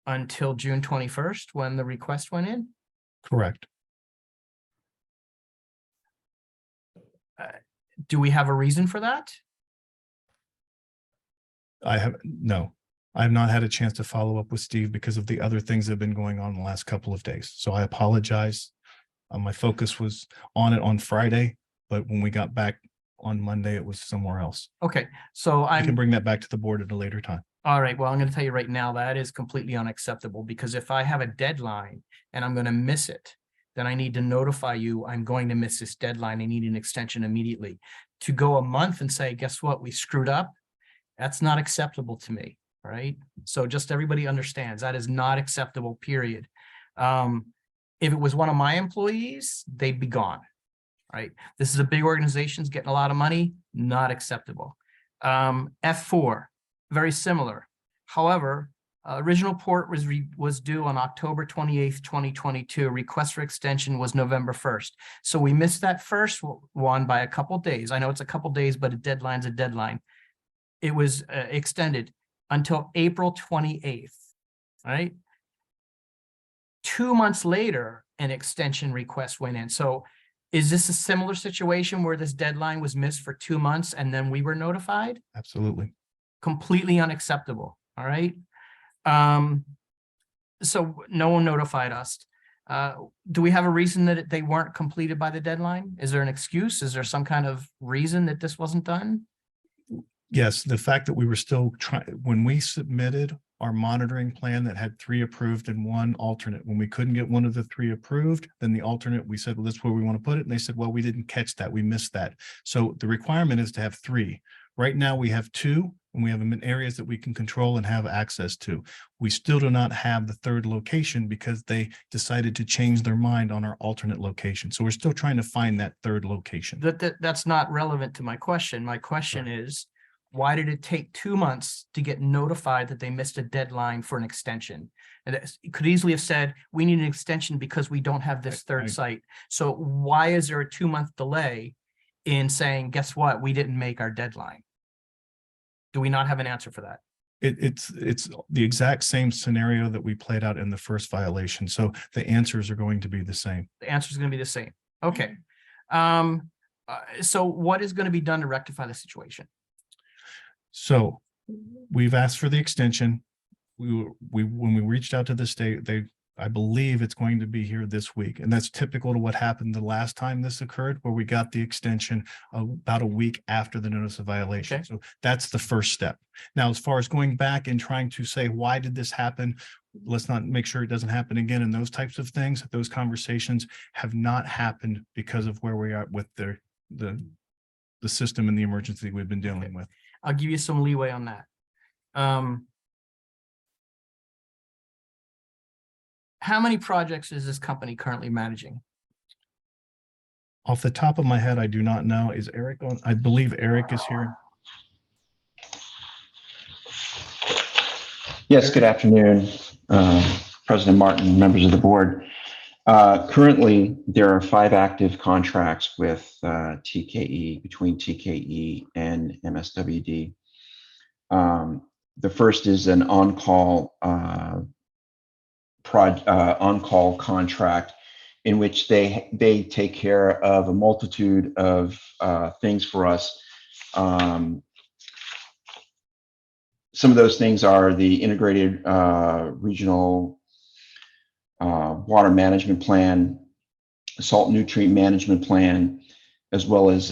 until June 21st when the request went in? Correct. Do we have a reason for that? No, I have not had a chance to follow up with Steve because of the other things that have been going on the last couple of days. So I apologize. My focus was on it on Friday, but when we got back on Monday, it was somewhere else. Okay, so I can I'm, bring that back to the board at a later time. all right, well, I'm gonna tell you right now, that is completely unacceptable, because if I have a deadline and I'm gonna miss it, then I need to notify you, I'm going to miss this deadline, I need an extension immediately. To go a month and say, guess what, we screwed up, that's not acceptable to me, right? So just everybody understands, that is not acceptable, period. If it was one of my employees, they'd be gone, right? This is a big organization, it's getting a lot of money, not acceptable. F4, very similar. However, original port was due on October 28th, 2022. Request for extension was November 1st. So we missed that first one by a couple days. I know it's a couple days, but a deadline's a deadline. It was extended until April 28th, right? 2 months later, an extension request went in. So is this a similar situation where this deadline was missed for 2 months and then we were notified? Absolutely. Completely unacceptable, all right? So no one notified us. Do we have a reason that they weren't completed by the deadline? Is there an excuse? Is there some kind of reason that this wasn't done? Yes, the fact that we were still trying, when we submitted our monitoring plan that had 3 approved and 1 alternate, when we couldn't get one of the 3 approved, then the alternate, we said, well, this is where we want to put it. And they said, well, we didn't catch that. We missed that. So the requirement is to have 3. Right now we have 2, and we have them in areas that we can control and have access to. We still do not have the 3rd location because they decided to change their mind on our alternate location. So we're still trying to find that 3rd location. That's not relevant to my question. My question is, why did it take 2 months to get notified that they missed a deadline for an extension? And it could easily have said, we need an extension because we don't have this 3rd site. So why is there a 2-month delay in saying, guess what, we didn't make our deadline? Do we not have an answer for that? It's the exact same scenario that we played out in the first violation. So the answers are going to be the same. The answer is going to be the same. Okay. So what is going to be done to rectify the situation? So we've asked for the extension. When we reached out to the state, I believe it's going to be here this week. And that's typical to what happened the last time this occurred, where we got the extension about a week after the notice of violation. Okay. So that's the first step. Now, as far as going back and trying to say, why did this happen? Let's not make sure it doesn't happen again. And those types of things, those conversations have not happened because of where we are with the system and the emergency we've been dealing with. I'll give you some leeway on that. How many projects is this company currently managing? Off the top of my head, I do not know. Is Eric on? I believe Eric is here. Yes, good afternoon, President Martin, members of the board. Currently, there are 5 active contracts with TKE, between TKE and MSWD. The first is an on-call on-call contract in which they take care of a multitude of things for us. Some of those things are the integrated regional water management plan, salt nutrient management plan, as well as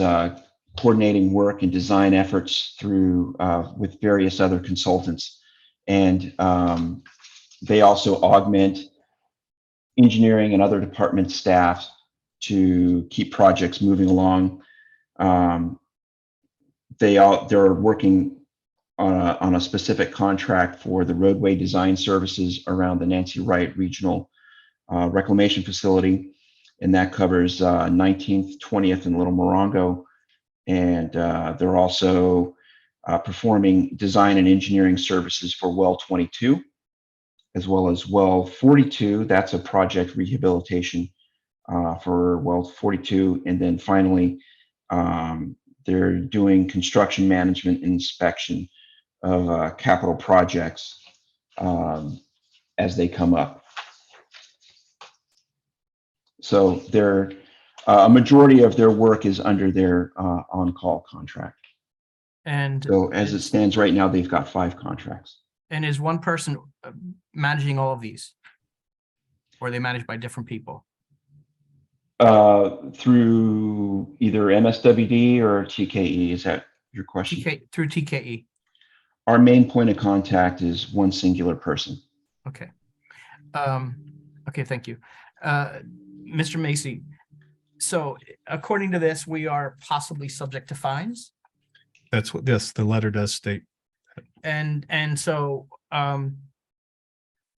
coordinating work and design efforts through with various other consultants. And they also augment engineering and other department staff to keep projects moving along. They're working on a specific contract for the roadway design services around the Nancy Wright Regional Reclamation Facility, and that covers 19th, 20th, and Little Morongo. And they're also performing design and engineering services for Well 22, as well as Well 42. That's a project rehabilitation for Well 42. And then finally, they're doing construction management and inspection of capital projects as they come up. So they're a majority of their work is under their on-call contract. And So as it stands right now, they've got 5 contracts. And is one person managing all of these? Or are they managed by different people? Through either MSWD or TKE, is that your question? Through TKE. Our main point of contact is one singular person. Okay. Okay, thank you. Mr. Macy, so according to this, we are possibly subject to fines. That's what, yes, the letter does state. And so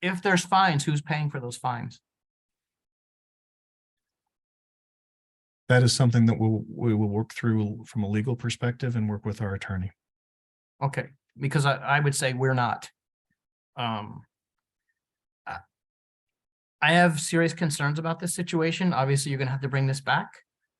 if there's fines, who's paying for those fines? That is something that we will work through from a legal perspective and work with our attorney. Okay, because I would say we're not. I have serious concerns about this situation. Obviously, you're gonna have to bring this back.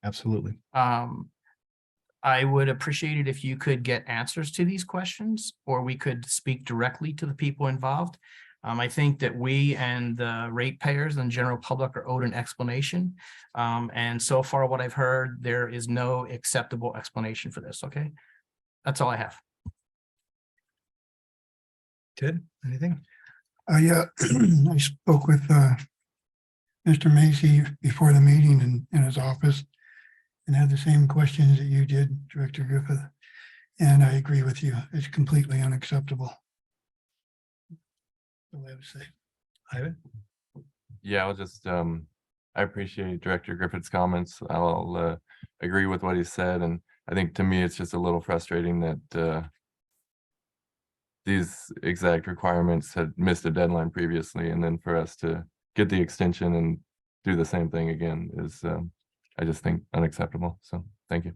Absolutely. I would appreciate it if you could get answers to these questions, or we could speak directly to the people involved. I think that we and the ratepayers and general public are owed an explanation. And so far, what I've heard, there is no acceptable explanation for this, okay? That's all I have. Ted, anything? Yeah, I spoke with Mr. Macy before the meeting in his office and had the same questions that you did, Director Griffith. And I agree with you. It's completely unacceptable. All I have to say. Ivan? Yeah, I'll just, I appreciate Director Griffith's comments. I'll agree with what he said. And I think to me, it's just a little frustrating that these exact requirements had missed a deadline previously. And then for us to get the extension and do the same thing again is, I just think, unacceptable. So thank you.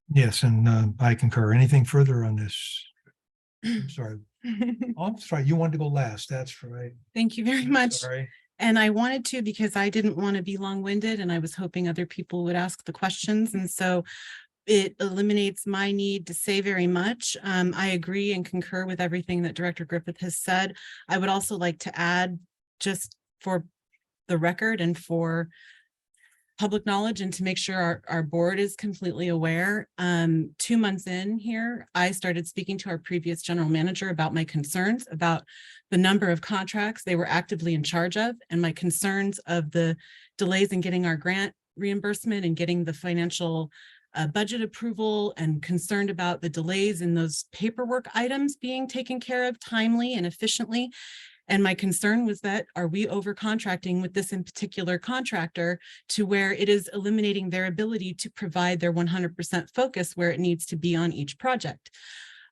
Yes, and I concur. Anything further on this? I'm sorry. Oh, I'm sorry. You wanted to go last. That's right. Thank you very I'm much. sorry. And I wanted to because I didn't want to be long-winded and I was hoping other people would ask the questions. And so it eliminates my need to say very much. I agree and concur with everything that Director Griffith has said. I would also like to add, just for the record and for public knowledge and to make sure our board is completely aware. 2 months in here, I started speaking to our previous general manager about my concerns about the number of contracts they were actively in charge of and my concerns of the delays in getting our grant reimbursement and getting the financial budget approval, and concerned about the delays in those paperwork items being taken care of timely and efficiently. And my concern was that, are we over contracting with this in particular contractor to where it is eliminating their ability to provide their 100% focus where it needs to be on each project?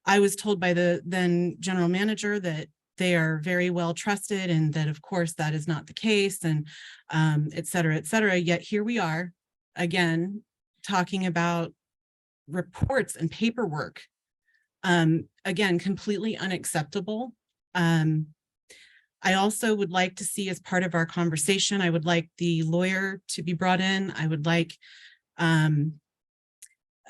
I was told by the then general manager that they are very well trusted and that of course that is not the case, and et cetera, et cetera. Yet here we are again, talking about reports and paperwork. Again, completely unacceptable. I also would like to see, as part of our conversation, I would like the lawyer to be brought in. I would like a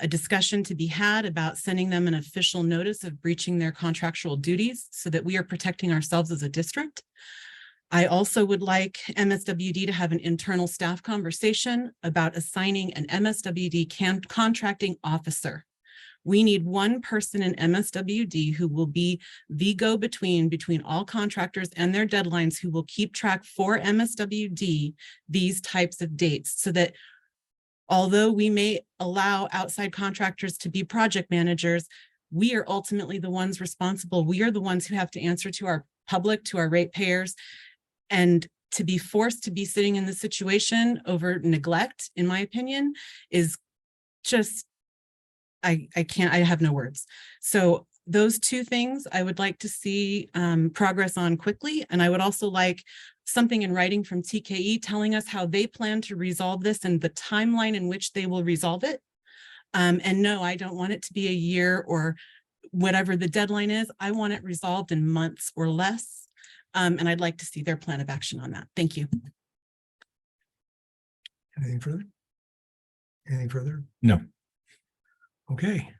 discussion to be had about sending them an official notice of breaching their contractual duties so that we are protecting ourselves as a district. I also would like MSWD to have an internal staff conversation about assigning an MSWD contracting officer. We need one person in MSWD who will be the go-between between all contractors and their deadlines, who will keep track for MSWD these types of dates, so that although we may allow outside contractors to be project managers, we are ultimately the ones responsible. We are the ones who have to answer to our public, to our ratepayers, and to be forced to be sitting in this situation over neglect, in my opinion, is just, I can't, I have no words. So those two things I would like to see progress on quickly. And I would also like something in writing from TKE telling us how they plan to resolve this and the timeline in which they will resolve it. And no, I don't want it to be a year or whatever the deadline is. I want it resolved in months or less. And I'd like to see their plan of action on that. Thank you. Anything further? Anything further? No. Okay.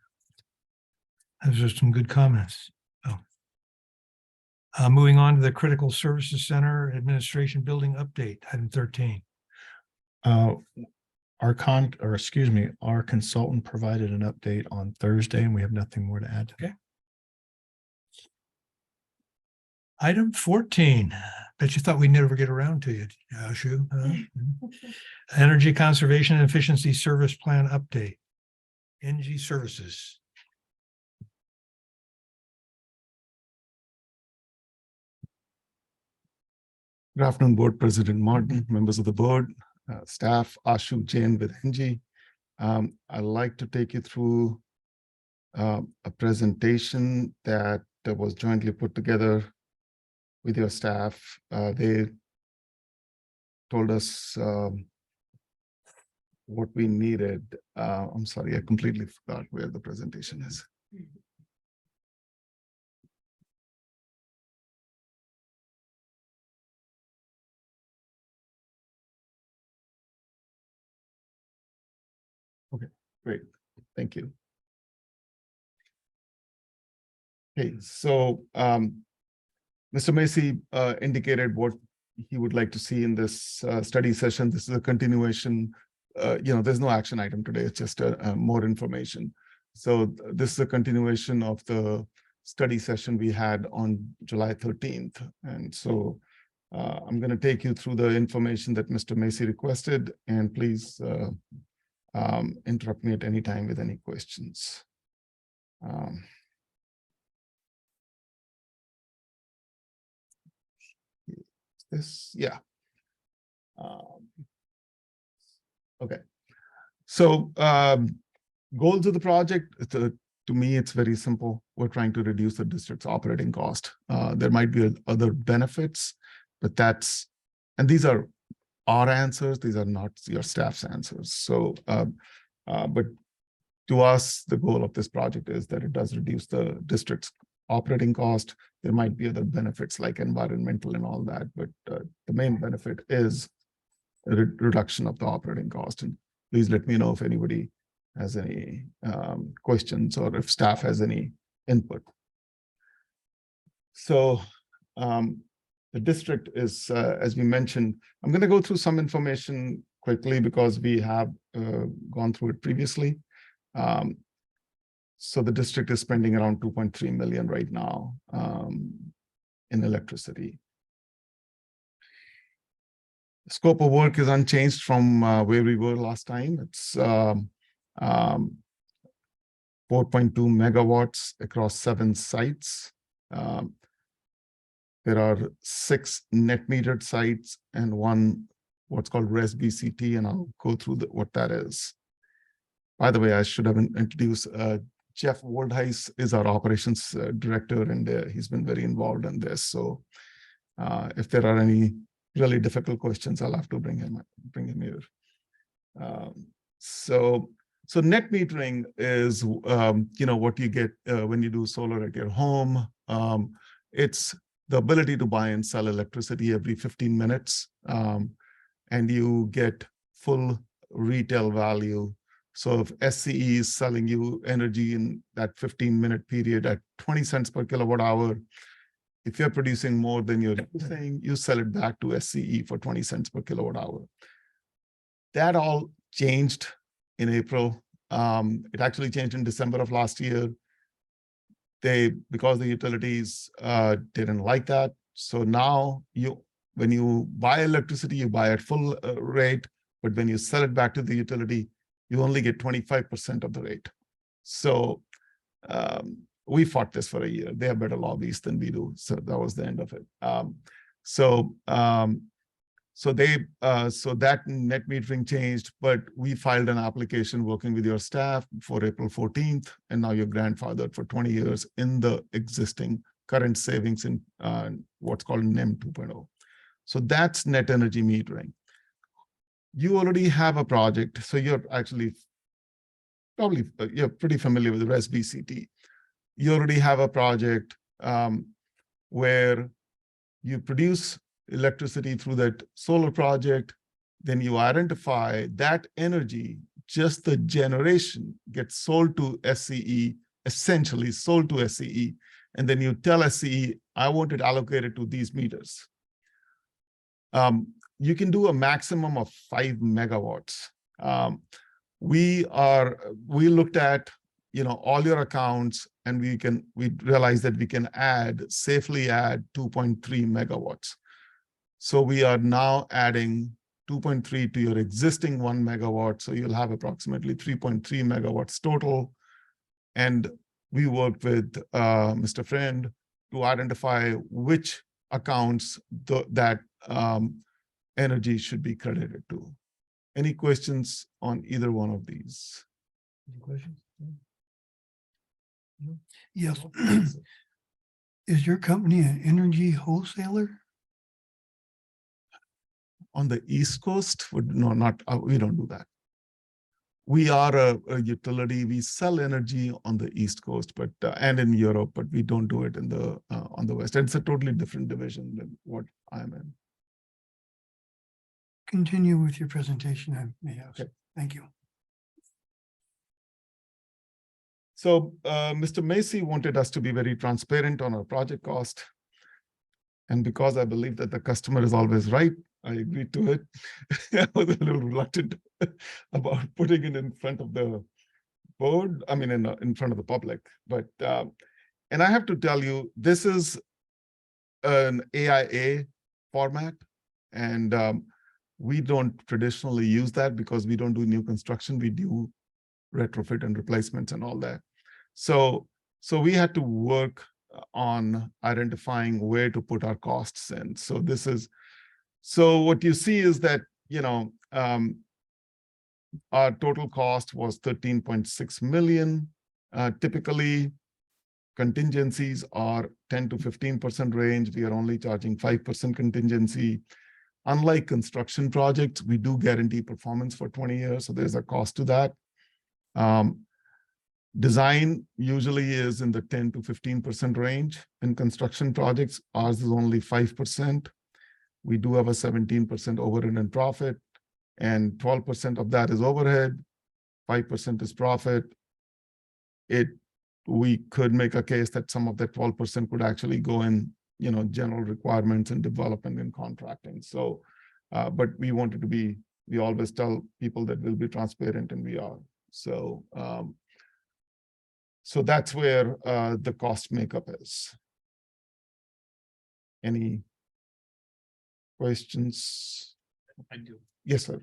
Those are some good comments. Moving on to the Critical Services Center Administration Building Update, item 13. Our consultant provided an update on Thursday, and we have nothing more to add. Okay. Item 14. Bet you thought we'd never get around to you, Shu. Huh? Energy Conservation and Efficiency Service Plan Update. Energy Services. Good afternoon, Board President Martin, members of the board, staff, Ashu Jain with NG. I'd like to take you through a presentation that was jointly put together with your staff. They told us what we needed. I'm sorry, I completely forgot where the presentation is. Okay, great. Thank you. Okay, so Mr. Macy indicated what he would like to see in this study session. This is a continuation. There's no action item today. It's just more information. So this is a continuation of the study session we had on July 13th. And so I'm going to take you through the information that Mr. Macy requested, and please interrupt me at any time with any questions. Yeah. Okay. So goals of the project, to me, it's very simple. We're trying to reduce the district's operating cost. There might be other benefits, but and these are our answers. These are not your staff's answers. So, but to us, the goal of this project is that it does reduce the district's operating cost. There might be other benefits like environmental and all that, but the main benefit is a reduction of the operating cost. And please let me know if anybody has any questions or if staff has any input. So the district is, as we mentioned, I'm going to go through some information quickly because we have gone through it previously. So the district is spending around 2.3 million right now in electricity. The scope of work is unchanged from where we were last time. It's 4.2 megawatts across 7 sites. There are 6 net metered sites and 1 what's called RES-BCT, and I'll go through what that is. By the way, I should have introduced Jeff Waldheis is our operations director, and he's been very involved in this. So if there are any really difficult questions, I'll have to bring him here. So net metering is what you get when you do solar at your home. It's the ability to buy and sell electricity every 15 minutes, and you get full retail value. So if SCE is selling you energy in that 15-minute period at 20 cents per kilowatt hour, if you're producing more than you're using, you sell it back to SCE for 20 cents per kilowatt hour. That all changed in April. It actually changed in December of last year. Because the utilities didn't like that. So now when you buy electricity, you buy at full rate, but when you sell it back to the utility, you only get 25% of the rate. So we fought this for a year. They have better lobbies than we do. So that was the end of it. So that net metering changed, but we filed an application working with your staff for April 14th, and now you're grandfathered for 20 years in the existing current savings in what's called NEM 2.0. So that's net energy metering. You already have a project, so you're actually you're pretty familiar with the RES-BCT. You already have a project where you produce electricity through that solar project, then you identify that energy, just the generation gets sold to SCE, essentially sold to SCE, and then you tell SCE, I want it allocated to these meters. You can do a maximum of 5 megawatts. We looked at all your accounts, and we realize that we can safely add 2.3 megawatts. So we are now adding 2.3 to your existing 1 megawatt. So you'll have approximately 3.3 megawatts total. And we worked with Mr. Friend to identify which accounts that energy should be credited to. Any questions on either one of these? Any questions? Yes. Is your company an energy wholesaler? On the East Coast, no, not, we don't do that. We are a utility. We sell energy on the East Coast, but and in Europe, but we don't do it in the on the West. It's a totally different division than what I'm in. Continue with your presentation. I may have. Okay. Thank you. So Mr. Macy wanted us to be very transparent on our project cost. And because I believe that the customer is always right, I agreed to it. I was a little reluctant about putting it in front of the board, I mean, in front of the public. But, and I have to tell you, this is an AIA format. And we don't traditionally use that because we don't do new construction. We do retrofit and replacements and all that. So we had to work on identifying where to put our costs in. So what you see is that, our total cost was 13.6 million. Typically, contingencies are 10 to 15% range. We are only charging 5% contingency. Unlike construction projects, we do guarantee performance for 20 years. So there's a cost to that. Design usually is in the 10 to 15% range. In construction projects, ours is only 5%. We do have a 17% overhead and profit, and 12% of that is overhead, 5% is profit. We could make a case that some of that 12% could actually go in, general requirements and development and contracting. So, but we wanted to be, we always tell people that we'll be transparent, and we are. So, so that's where the cost makeup is. Any questions? I do. Yes, sir.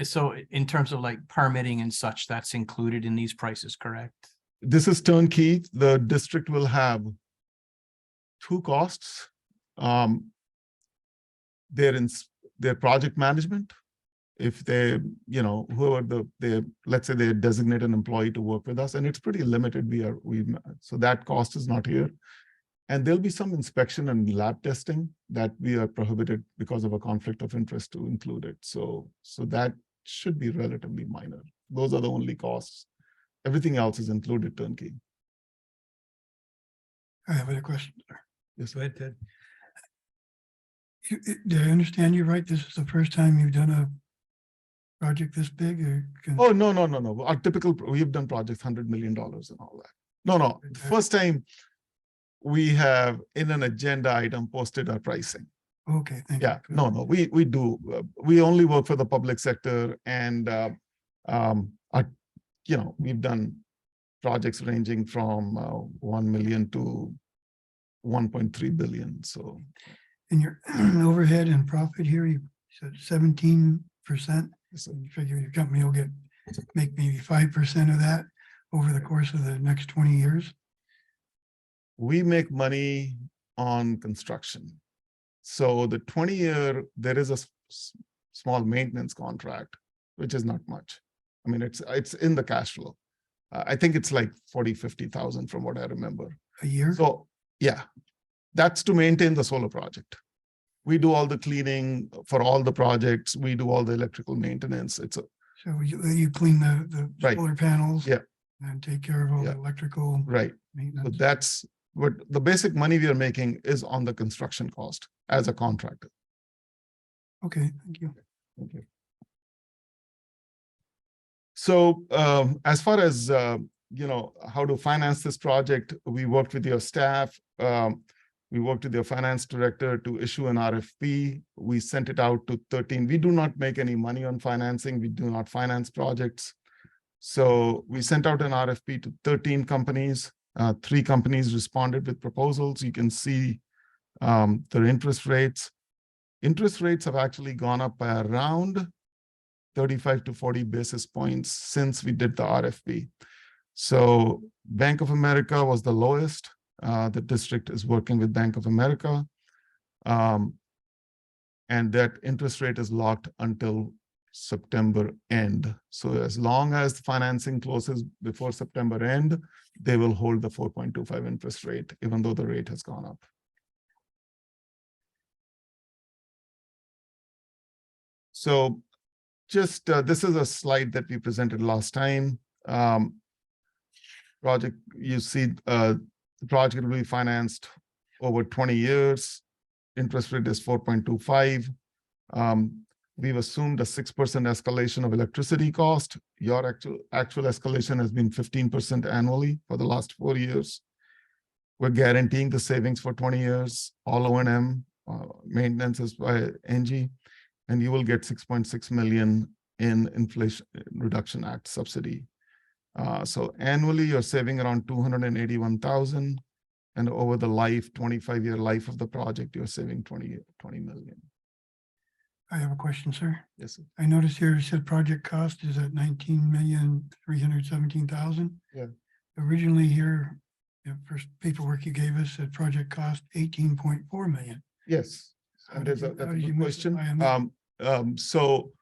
So in terms of like permitting and such, that's included in these prices, correct? This is turnkey. The district will have two costs. Their project management. If they, whoever let's say they designate an employee to work with us, and it's pretty limited. So that cost is not here. And there'll be some inspection and lab testing that we are prohibited because of a conflict of interest to include it. So that should be relatively minor. Those are the only costs. Everything else is included turnkey. I have a question, sir. Yes, Go ahead, Ted. Did I understand you right? This is the first time you've done a project this big? Oh, no. Our typical, we've done projects $100 million and all that. No. The first time we have in an agenda item posted our pricing. Okay, thank you. Yeah, no. We do. We only work for the public sector, and we've done projects ranging from 1 million to 1.3 billion. So, and your overhead and profit here, you said 17%. So you figure your company will make maybe 5% of that over the course of the next 20 years. We make money on construction. So the 20-year, there is a small maintenance contract, which is not much. I mean, it's in the cash flow. I think it's like 40,000-50,000 from what I remember. A year? So yeah, that's to maintain the solar project. We do all the cleaning for all the projects. We do all the electrical maintenance. So you clean the Right. solar panels, Yeah, and take care of all the electrical right. maintenance. So that's what the basic money we are making is on the construction cost as a contractor. Okay, thank you. Thank you. So as far as, how to finance this project, we worked with your staff. We worked with your finance director to issue an RFP. We sent it out to 13. We do not make any money on financing. We do not finance projects. So we sent out an RFP to 13 companies. 3 companies responded with proposals. You can see their interest rates. Interest rates have actually gone up by around 35 to 40 basis points since we did the RFP. So Bank of America was the lowest. The district is working with Bank of America. And that interest rate is locked until September end. So as long as the financing closes before September end, they will hold the 4.25 interest rate, even though the rate has gone up. So just this is a slide that we presented last time. Project, you see the project will be financed over 20 years. Interest rate is 4.25. We've assumed a 6% escalation of electricity cost. Your actual escalation has been 15% annually for the last 4 years. We're guaranteeing the savings for 20 years. All O&M maintenance is by NG, and you will get 6.6 million in Inflation Reduction Act subsidy. So annually, you're saving around 281,000. And over the 25-year life of the project, you're saving 20 million. I have a question, sir. Yes, sir. I noticed here it said project cost is at 19,317,000. Yeah. Originally here, the first paperwork you gave us said project cost 18.4 million. Yes, How and did that's you- a how did you good miss it question. by a million? So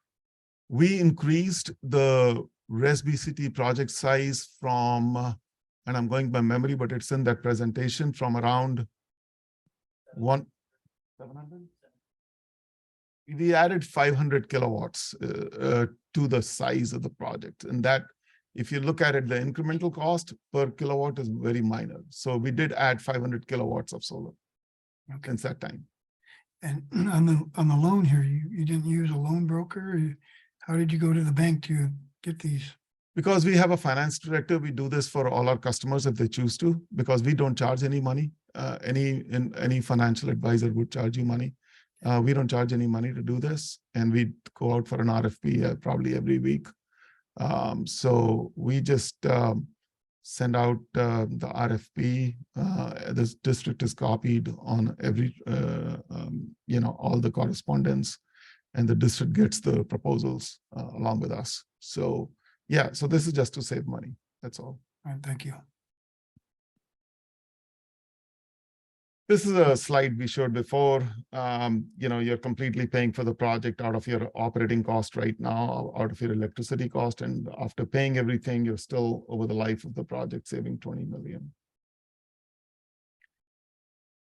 we increased the RESBCT project size from, and I'm going by memory, but it's in that presentation, from around 700. We added 500 kilowatts to the size of the project. And that, if you look at it, the incremental cost per kilowatt is very minor. So we did add 500 kilowatts of solar since that time. And on the loan here, you didn't use a loan broker? How did you go to the bank to get these? Because we have a finance director, we do this for all our customers if they choose to, because we don't charge any money. Any financial advisor would charge you money. We don't charge any money to do this, and we go out for an RFP probably every week. So we just send out the RFP. This district is copied on every, all the correspondence, and the district gets the proposals along with us. So yeah, so this is just to save money. That's all. All right, thank you. This is a slide we showed before. You're completely paying for the project out of your operating cost right now, out of your electricity cost. And after paying everything, you're still, over the life of the project, saving 20 million.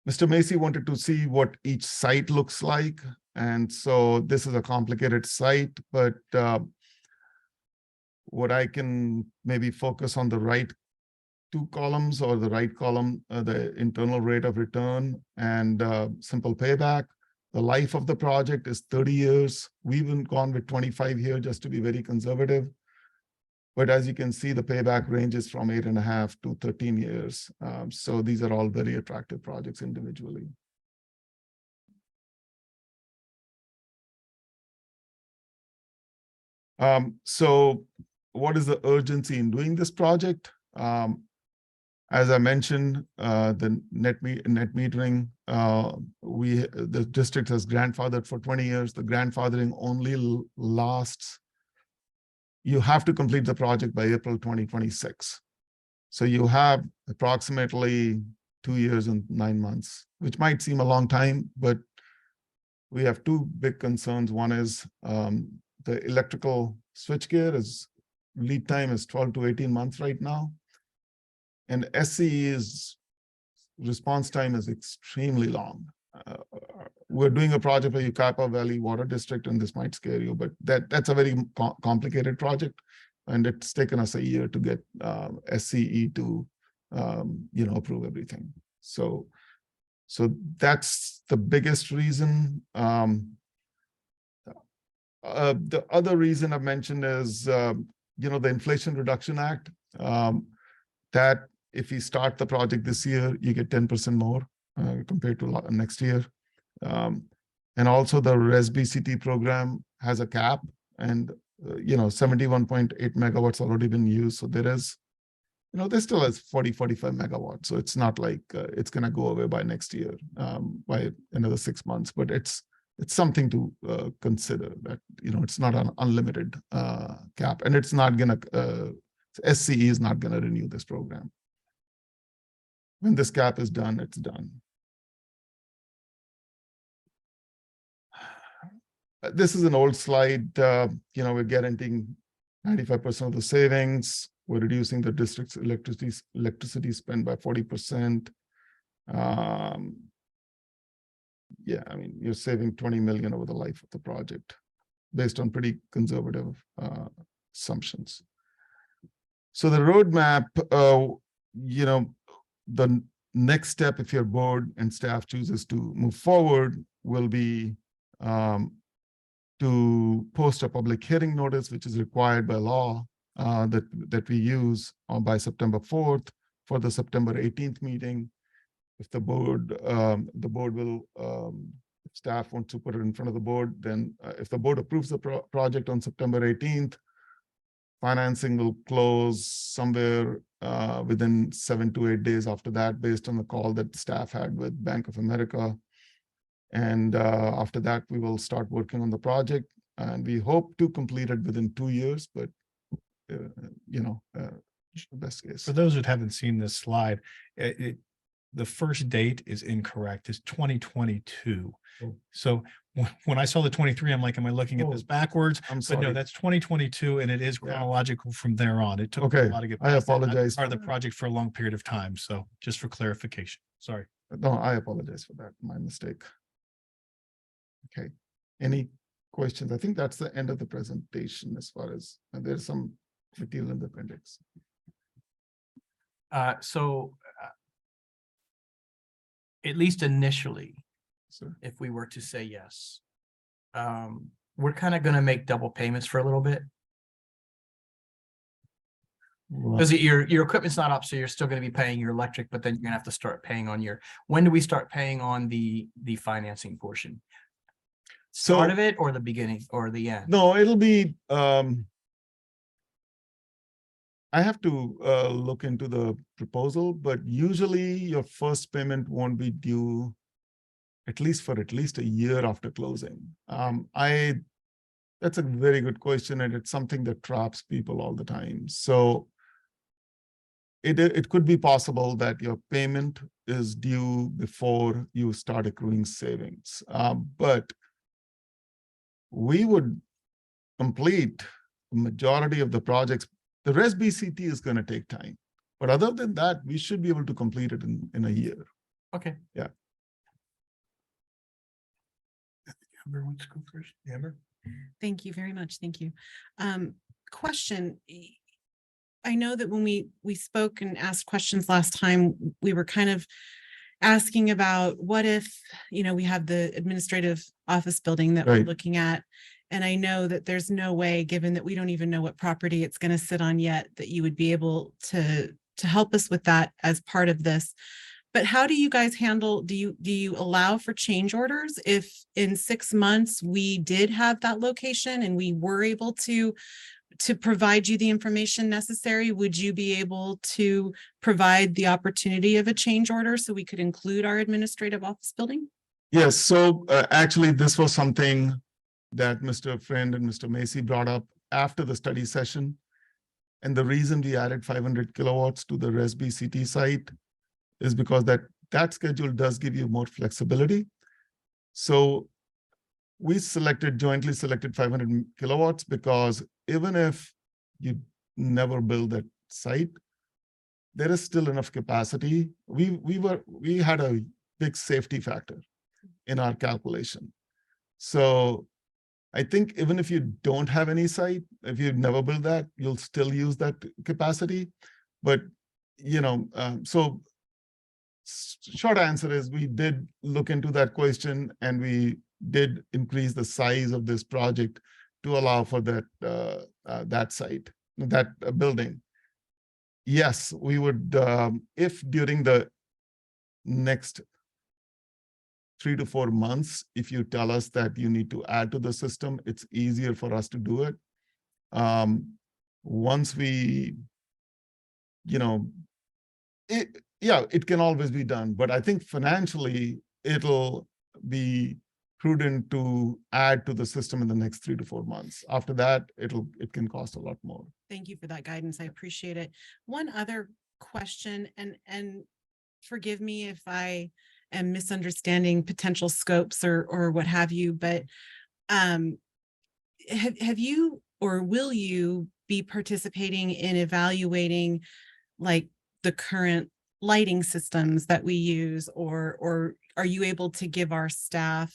Mr. Macy wanted to see what each site looks like. And so this is a complicated site, but what I can maybe focus on the right 2 columns, or the right column, the internal rate of return and simple payback. The life of the project is 30 years. We've gone with 25 here just to be very conservative. But as you can see, the payback ranges from 8.5 to 13 years. So these are all very attractive projects individually. So what is the urgency in doing this project? As I mentioned, the net metering, the district has grandfathered for 20 years. The grandfathering only lasts, you have to complete the project by April 2026. So you have approximately 2 years and 9 months, which might seem a long time, but we have 2 big concerns. One is the electrical switchgear lead time is 12 to 18 months right now. And SCE's response time is extremely long. We're doing a project for Ucapa Valley Water District, and this might scare you, but that's a very complicated project. And it's taken us a year to get SCE to approve everything. So that's the biggest reason. The other reason I've mentioned is, the Inflation Reduction Act, that if you start the project this year, you get 10% more compared to next year. And also the RESBCT program has a cap, and 71.8 megawatts already been used. So there is This still has 40-45 megawatts. So it's not like it's going to go away by next year, by another 6 months, but it's something to consider that, it's not an unlimited cap, and it's not going to, SCE is not going to renew this program. When this cap is done, it's done. This is an old slide. We're guaranteeing 95% of the savings. We're reducing the district's electricity spend by 40%. Yeah, I mean, you're saving 20 million over the life of the project based on pretty conservative assumptions. So the roadmap, the next step, if your board and staff chooses to move forward, will be to post a public hearing notice, which is required by law, that we use by September 4th for the September 18th meeting. If the board will, if staff wants to put it in front of the board, then if the board approves the project on September 18th, financing will close somewhere within 7 to 8 days after that, based on the call that staff had with Bank of America. And after that, we will start working on the project, and we hope to complete it within 2 years, but best case. For those that haven't seen this slide, the first date is incorrect. It's 2022. Oh. So when I saw the 23, I'm like, am I looking at this backwards? I'm But sorry. no, that's 2022, and it is chronological from there on. It took Okay, a lot to get I past that. I've been apologize part of for the that. project for a long period of time. So just for clarification, sorry. No, I apologize for that, my mistake. Okay, any questions? I think that's the end of the presentation as far as, there's some material in the appendix. At least initially, Sir. if we were to say yes, we're kind of going to make double payments for a little bit. Because your equipment's not up, so you're still going to be paying your electric, but then you're going to have to start paying on when do we start paying on the financing portion? Start of it, or the beginning, or the end? No, it'll be, I have to look into the proposal, but usually your first payment won't be due at least a year after closing. That's a very good question, and it's something that traps people all the time. So it could be possible that your payment is due before you start accruing savings. But we would complete the majority of the projects. The Res BCT is going to take time, but other than that, we should be able to complete it in a year. Okay. Yeah. Amber wants to go first. Amber? Thank you very much. Thank you. Question. I know that when we spoke and asked questions last time, we were kind of asking about what if, we have the administrative office building that we're Right. looking at. And I know that there's no way, given that we don't even know what property it's going to sit on yet, that you would be able to help us with that as part of this. But how do you guys handle, do you allow for change orders if in 6 months we did have that location and we were able to provide you the information necessary? Would you be able to provide the opportunity of a change order so we could include our administrative office building? Yes. So actually, this was something that Mr. Friend and Mr. Macy brought up after the study session. And the reason we added 500 kilowatts to the Res BCT site is because that schedule does give you more flexibility. So we jointly selected 500 kilowatts because even if you never build that site, there is still enough capacity. We had a big safety factor in our calculation. So I think even if you don't have any site, if you never build that, you'll still use that capacity. But, so short answer is we did look into that question, and we did increase the size of this project to allow for that site, that building. Yes, we would, if during the next 3 to 4 months, if you tell us that you need to add to the system, it's easier for us to do it. Once we it can always be done, but I think financially it'll be prudent to add to the system in the next 3 to 4 months. After that, it can cost a lot more. Thank you for that guidance. I appreciate it. One other question, and forgive me if I am misunderstanding potential scopes or what have you, but have you or will you be participating in evaluating like the current lighting systems that we use, or are you able to give our staff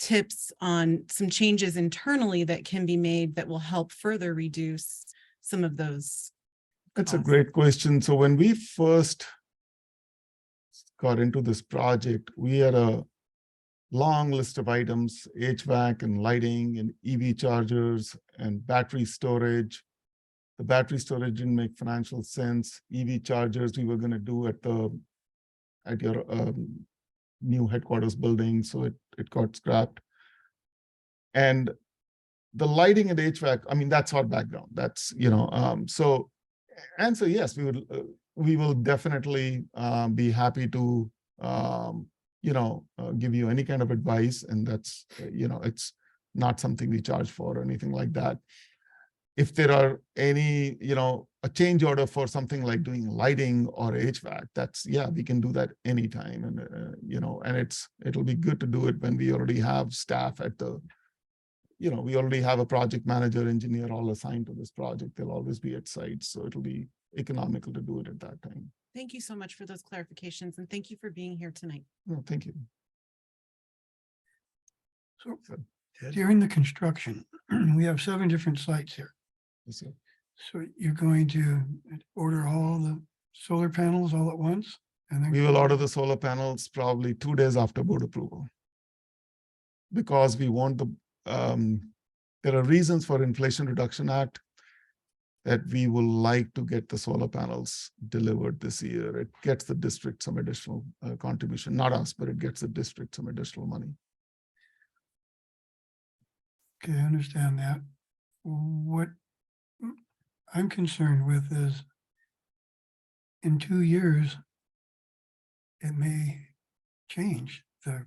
tips on some changes internally that can be made that will help further reduce some of those? That's a great question. So when we first got into this project, we had a long list of items: HVAC and lighting and EV chargers and battery storage. The battery storage didn't make financial sense. EV chargers we were going to do at your new headquarters building, so it got scrapped. And the lighting and HVAC, I mean, that's our background. That's, so answer yes, we will definitely be happy to give you any kind of advice, and that's it's not something we charge for or anything like that. If there are any, a change order for something like doing lighting or HVAC, we can do that anytime. And, and it'll be good to do it when we already have staff at the, we already have a project manager, engineer all assigned to this project. They'll always be at site. So it'll be economical to do it at that time. Thank you so much for those clarifications, and thank you for being here tonight. No, thank you. So during the construction, we have 7 different sites here. Yes, sir. So you're going to order all the solar panels all at once? And then We will order the solar panels probably 2 days after board approval, because we want there are reasons for Inflation Reduction Act that we will like to get the solar panels delivered this year. It gets the district some additional contribution, not us, but it gets the district some additional money. Okay, I understand that. What I'm concerned with is in 2 years, it may change the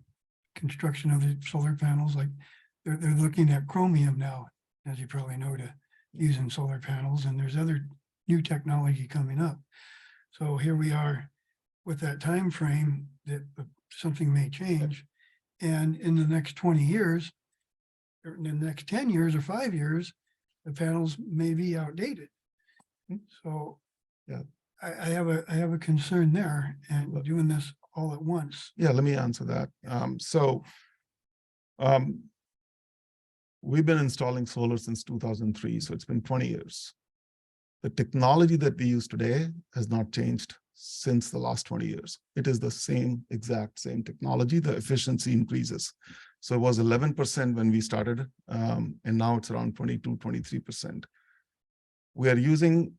construction of the solar panels. Like they're looking at chromium now, as you probably know, to use in solar panels, and there's other new technology coming up. So here we are with that time frame that something may change, and in the next 20 years, or in the next 10 years or 5 years, the panels may be outdated. So yeah, I have a concern there, and doing this all at once. Yeah, let me answer that. We've been installing solar since 2003, so it's been 20 years. The technology that we use today has not changed since the last 20 years. It is the exact same technology. The efficiency increases. So it was 11% when we started, and now it's around 22, 23%. We are using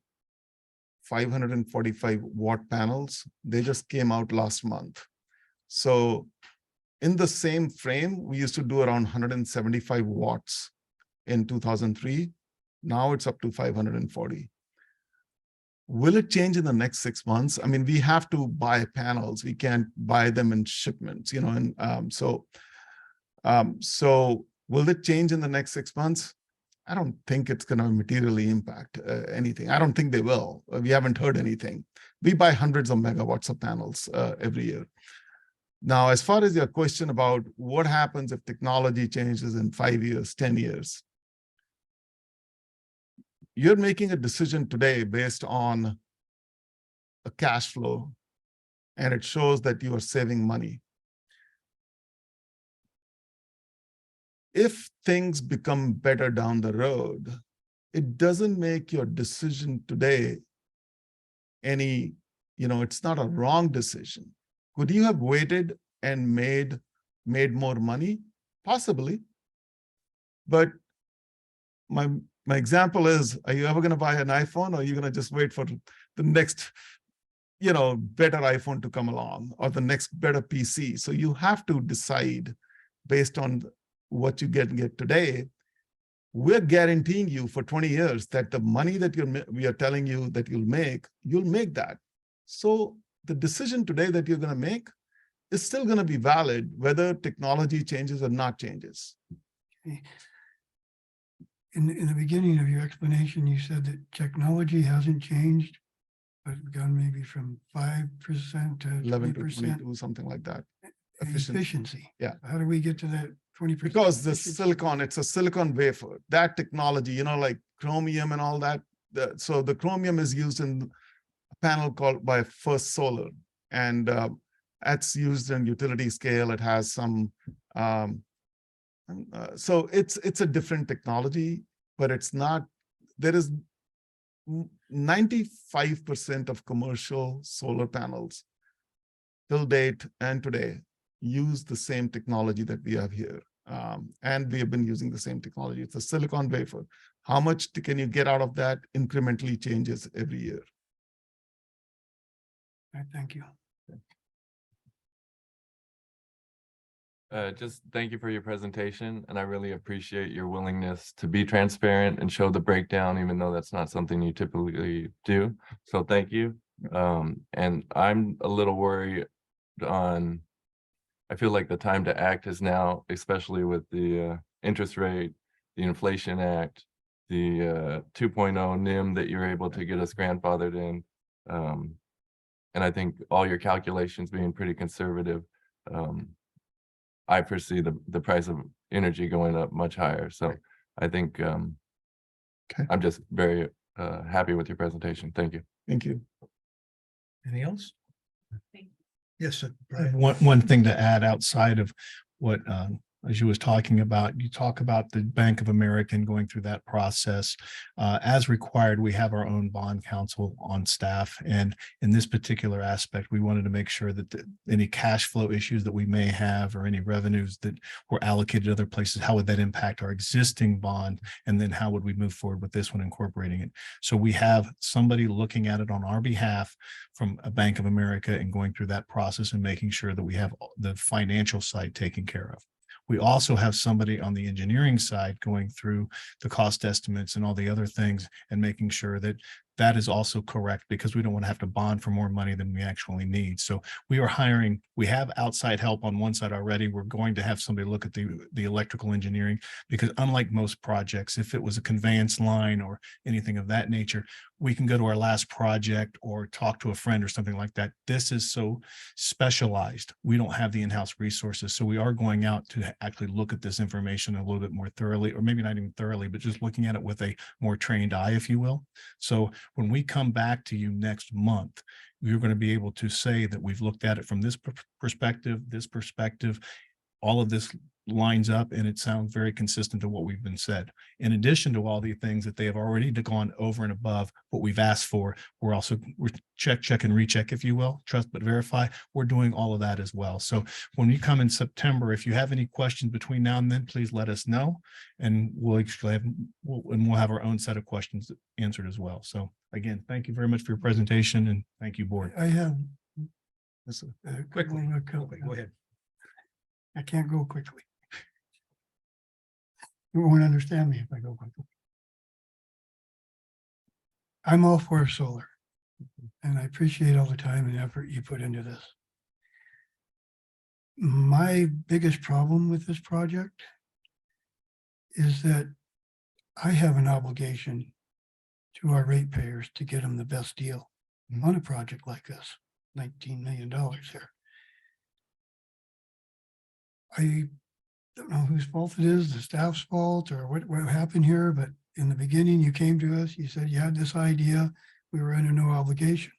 545 watt panels. They just came out last month. So in the same frame, we used to do around 175 watts in 2003. Now it's up to 540. Will it change in the next 6 months? I mean, we have to buy panels. We can't buy them in shipments, and so will it change in the next 6 months? I don't think it's going to materially impact anything. I don't think they will. We haven't heard anything. We buy hundreds of megawatts of panels every year. Now, as far as your question about what happens if technology changes in 5 years, 10 years, you're making a decision today based on a cash flow, and it shows that you are saving money. If things become better down the road, it doesn't make your decision today any, it's not a wrong decision. Could you have waited and made more money? Possibly. But my example is, are you ever going to buy an iPhone, or are you going to just wait for the next, better iPhone to come along, or the next better PC? So you have to decide based on what you get today. we're guaranteeing you for 20 years that the money that we are telling you that you'll make that. So the decision today that you're going to make is still going to be valid, whether technology changes or not changes. In the beginning of your explanation, you said that technology hasn't changed, but it's gone maybe from 5% to 11 to 20%. 22, something like that. Efficiency. Yeah. How do we get to that 20%? Because the efficiency? silicon, it's a silicon wafer, that technology, you know, like chromium and all that. So the chromium is used in a panel called by First Solar, and that's used in utility scale. It has some, so it's a different technology, but it's not, there is 95% of commercial solar panels till date and today use the same technology that we have here. And we have been using the same technology. It's a silicon wafer. How much can you get out of that? Incrementally changes every year. All right, thank you. Just thank you for your presentation, and I really appreciate your willingness to be transparent and show the breakdown, even though that's not something you typically do. So thank you. And I'm a little worried on, I feel like the time to act is now, especially with the interest rate, the Inflation Act, the 2.0 NIM that you're able to get us grandfathered in. And I think all your calculations being pretty conservative, I foresee the price of energy going up much higher. So I think I'm just very happy with your presentation. Thank you. Thank you. Anything else? Yes, sir. I have one thing to add outside of what, as you was talking about, you talk about the Bank of America and going through that process. As required, we have our own bond counsel on staff. And in this particular aspect, we wanted to make sure that any cash flow issues that we may have or any revenues that were allocated to other places, how would that impact our existing bond? And then how would we move forward with this one, incorporating it? So we have somebody looking at it on our behalf from a Bank of America and going through that process and making sure that we have the financial side taken care of. We also have somebody on the engineering side going through the cost estimates and all the other things and making sure that that is also correct, because we don't want to have to bond for more money than we actually need. So we are hiring, we have outside help on one side already. We're going to have somebody look at the electrical engineering, because unlike most projects, if it was a conveyance line or anything of that nature, we can go to our last project or talk to a friend or something like that. This is so specialized. We don't have the in-house resources. So we are going out to actually look at this information a little bit more thoroughly, or maybe not even thoroughly, but just looking at it with a more trained eye, if you will. So when we come back to you next month, you're going to be able to say that we've looked at it from this perspective, all of this lines up, and it sounds very consistent to what we've been said. In addition to all the things that they have already gone over and above what we've asked for, we're check and recheck, if you will, trust but verify. We're doing all of that as well. So when we come in September, if you have any questions between now and then, please let us know, and we'll have our own set of questions answered as well. So again, thank you very much for your presentation, and thank you, board. I have. Quickly, go ahead. I can't go quickly. You won't understand me if I go quickly. I'm all for solar, and I appreciate all the time and effort you put into this. My biggest problem with this project is that I have an obligation to our ratepayers to get them the best deal on a project like this, $19 million here. I don't know whose fault it is, the staff's fault or what happened here, but in the beginning you came to us, you said you had this idea, we were under no obligation.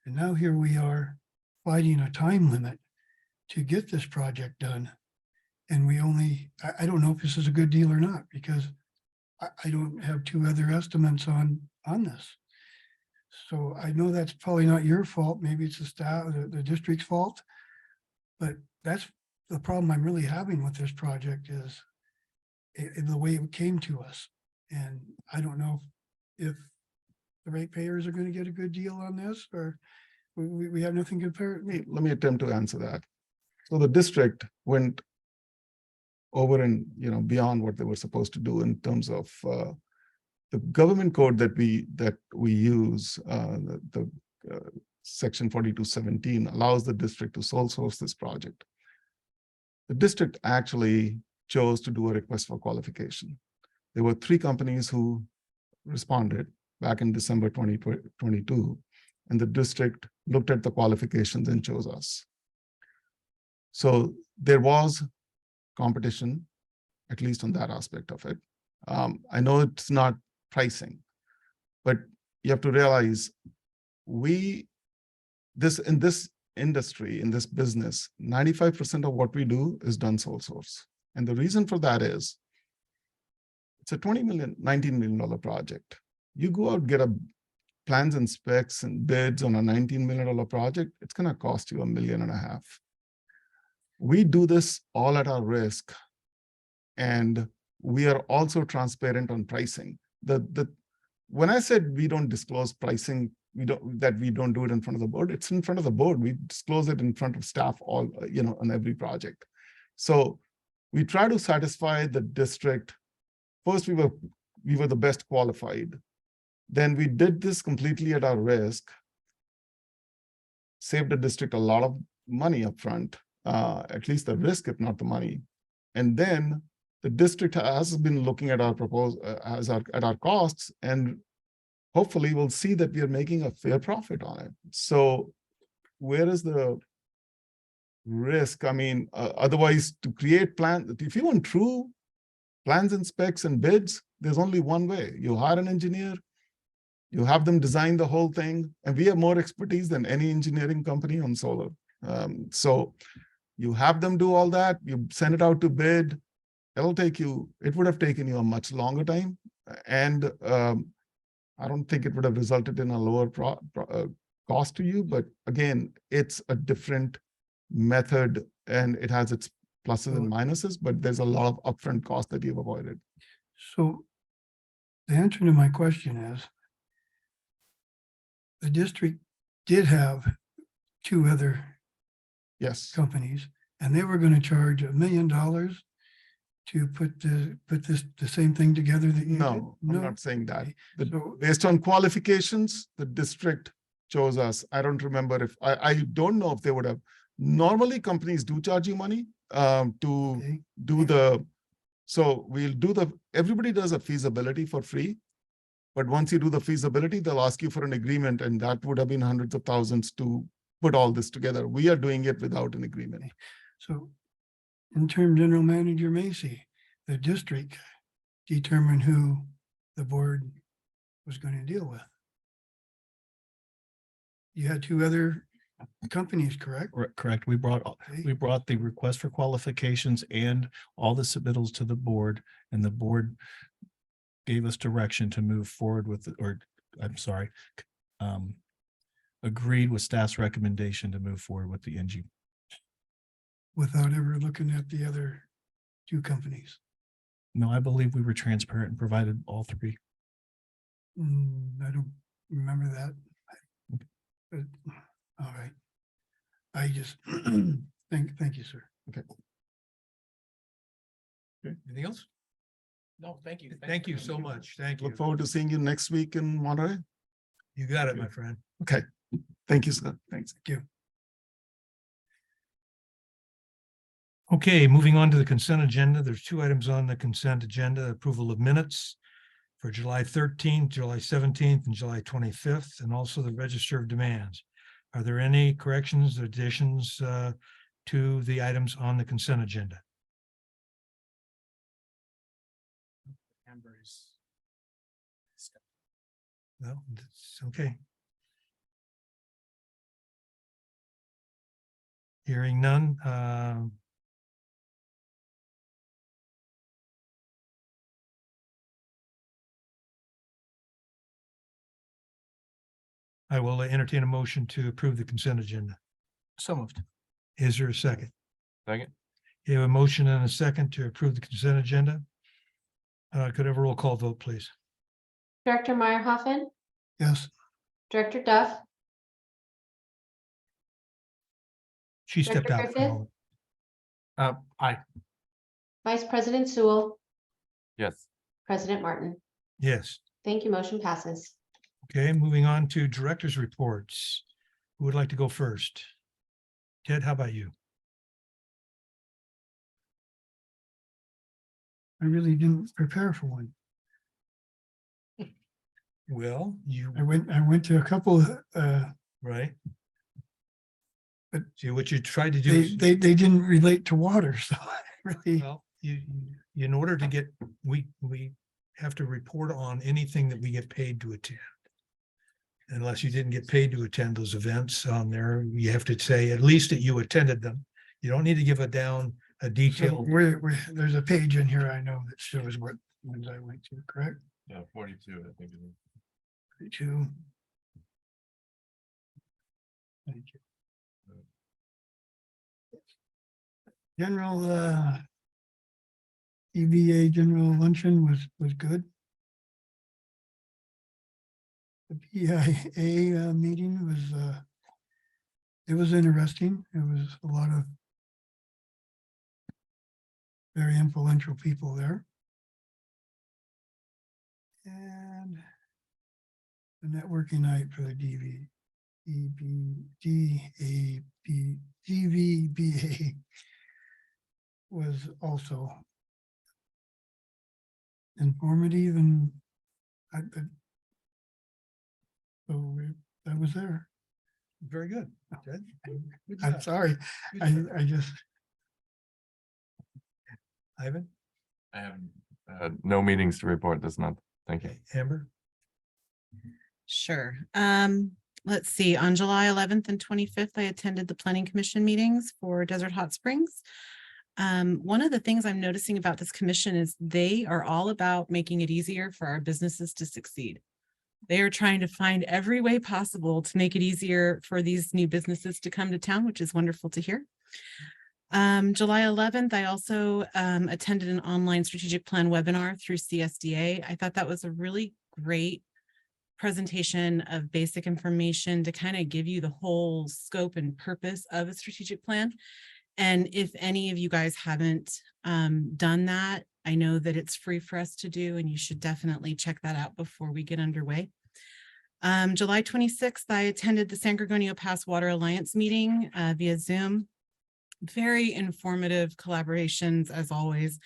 And now here we are fighting a time limit to get this project done. And we only, I don't know if this is a good deal or not, because I don't have two other estimates on this. So I know that's probably not your fault. Maybe it's the staff, the district's fault, but that's the problem I'm really having with this project is the way it came to us. And I don't know if the ratepayers are going to get a good deal on this, or we have nothing compared. Let me attempt to answer that. So the district went over and, beyond what they were supposed to do in terms of the government code that we use, the section 4217 allows the district to sole source this project. The district actually chose to do a request for qualification. There were 3 companies who responded back in December 2022, and the district looked at the qualifications and chose us. So there was competition, at least on that aspect of it. I know it's not pricing, but you have to realize in this industry, in this business, 95% of what we do is done sole source. And the reason for that is it's a $19 million project. You go out, get a plans and specs and bids on a $19 million project, it's going to cost you $1.5 million. We do this all at our risk. And we are also transparent on pricing. When I said we don't disclose pricing, we don't do it in front of the board, it's in front of the board. We disclose it in front of staff on every project. So we try to satisfy the district. First, we were the best qualified. Then we did this completely at our risk, saved the district a lot of money upfront, at least the risk, if not the money. And then the district has been looking at our at our costs, and hopefully we'll see that we are making a fair profit on it. So where is the risk? I mean, otherwise to create plans, if you want true plans and specs and bids, there's only one way. You hire an engineer, you have them design the whole thing, and we have more expertise than any engineering company on solar. So you have them do all that, you send it out to bid, it would have taken you a much longer time. And I don't think it would have resulted in a lower cost to you, but again, it's a different method and it has its pluses and minuses, but there's a lot of upfront cost that you've avoided. So the answer to my question is the district did have 2 other companies, and they were going to charge $1 million to put the same thing together that you did? No, I'm not saying that. Based on qualifications, the district chose us. I don't remember if I don't know if they would have. Normally, companies do charge you money to do the. So everybody does a feasibility for free, but once you do the feasibility, they'll ask you for an agreement, and that would have been hundreds of thousands to put all this together. We are doing it without an agreement. So, Interim General Manager Macy, the district determined who the board was going to deal with. You had 2 other companies, correct? Correct. We brought the request for qualifications and all the submittals to the board, and the board gave us direction to move forward with, agreed with staff's recommendation to move forward with the NG. Without ever looking at the other 2 companies. No, I believe we were transparent and provided all 3. I don't remember that. But, all right. I just thank you, sir. Okay. Anything else? No, thank you. Thank you so much. Thank you. Look forward to seeing you next week in Monterey. You got it, my friend. Okay. Thank you, sir. Thanks. Thank you. Okay, moving on to the consent agenda. There's 2 items on the consent agenda: approval of minutes for July 13th, July 17th, and July 25th, and also the register of demands. Are there any corrections or additions to the items on the consent agenda? No, it's okay. Hearing none. I will entertain a motion to approve the consent agenda. So moved. Is there a second? Second. You have a motion and a second to approve the consent agenda. Could I have a roll call vote, please? Director Meyerhoffen, Yes. Director Duff, She stepped Director out for a Griffith? moment. Aye. Vice President Sewell, Yes. President Martin. Yes. Thank you. Motion passes. Okay, moving on to directors' reports. Who would like to go first? Ted, how about you? I really didn't prepare for one. Well, I went to a couple, right. But see, what you tried to do they, is, they didn't relate to water, so I really, well, in order to get, we have to report on anything that we get paid to attend. Unless you didn't get paid to attend those events on there, you have to say at least that you attended them. You don't need to give a so detailed. there's a page in here I know that shows what ones I went to, correct? Yeah, 42, I think it is. 42. Thank you. General, EVA general luncheon was good. The PIA meeting was, it was interesting. It was a lot of very influential people there. And the networking night for the DVBA was also informative, and I was there. Very good. Ted. Good I'm job. sorry. Good job. I just, Ivan? I have no meetings to report this month. Thank you. Okay, Amber? Sure. Let's see, on July 11th and 25th, I attended the Planning Commission meetings for Desert Hot Springs. One of the things I'm noticing about this commission is they are all about making it easier for our businesses to succeed. They are trying to find every way possible to make it easier for these new businesses to come to town, which is wonderful to hear. July 11th, I also attended an online strategic plan webinar through CSDA. I thought that was a really great presentation of basic information to kind of give you the whole scope and purpose of a strategic plan. And if any of you guys haven't done that, I know that it's free for us to do, and you should definitely check that out before we get underway. July 26th, I attended the San Gorgonio Pass Water Alliance meeting via Zoom. Very informative collaborations as always.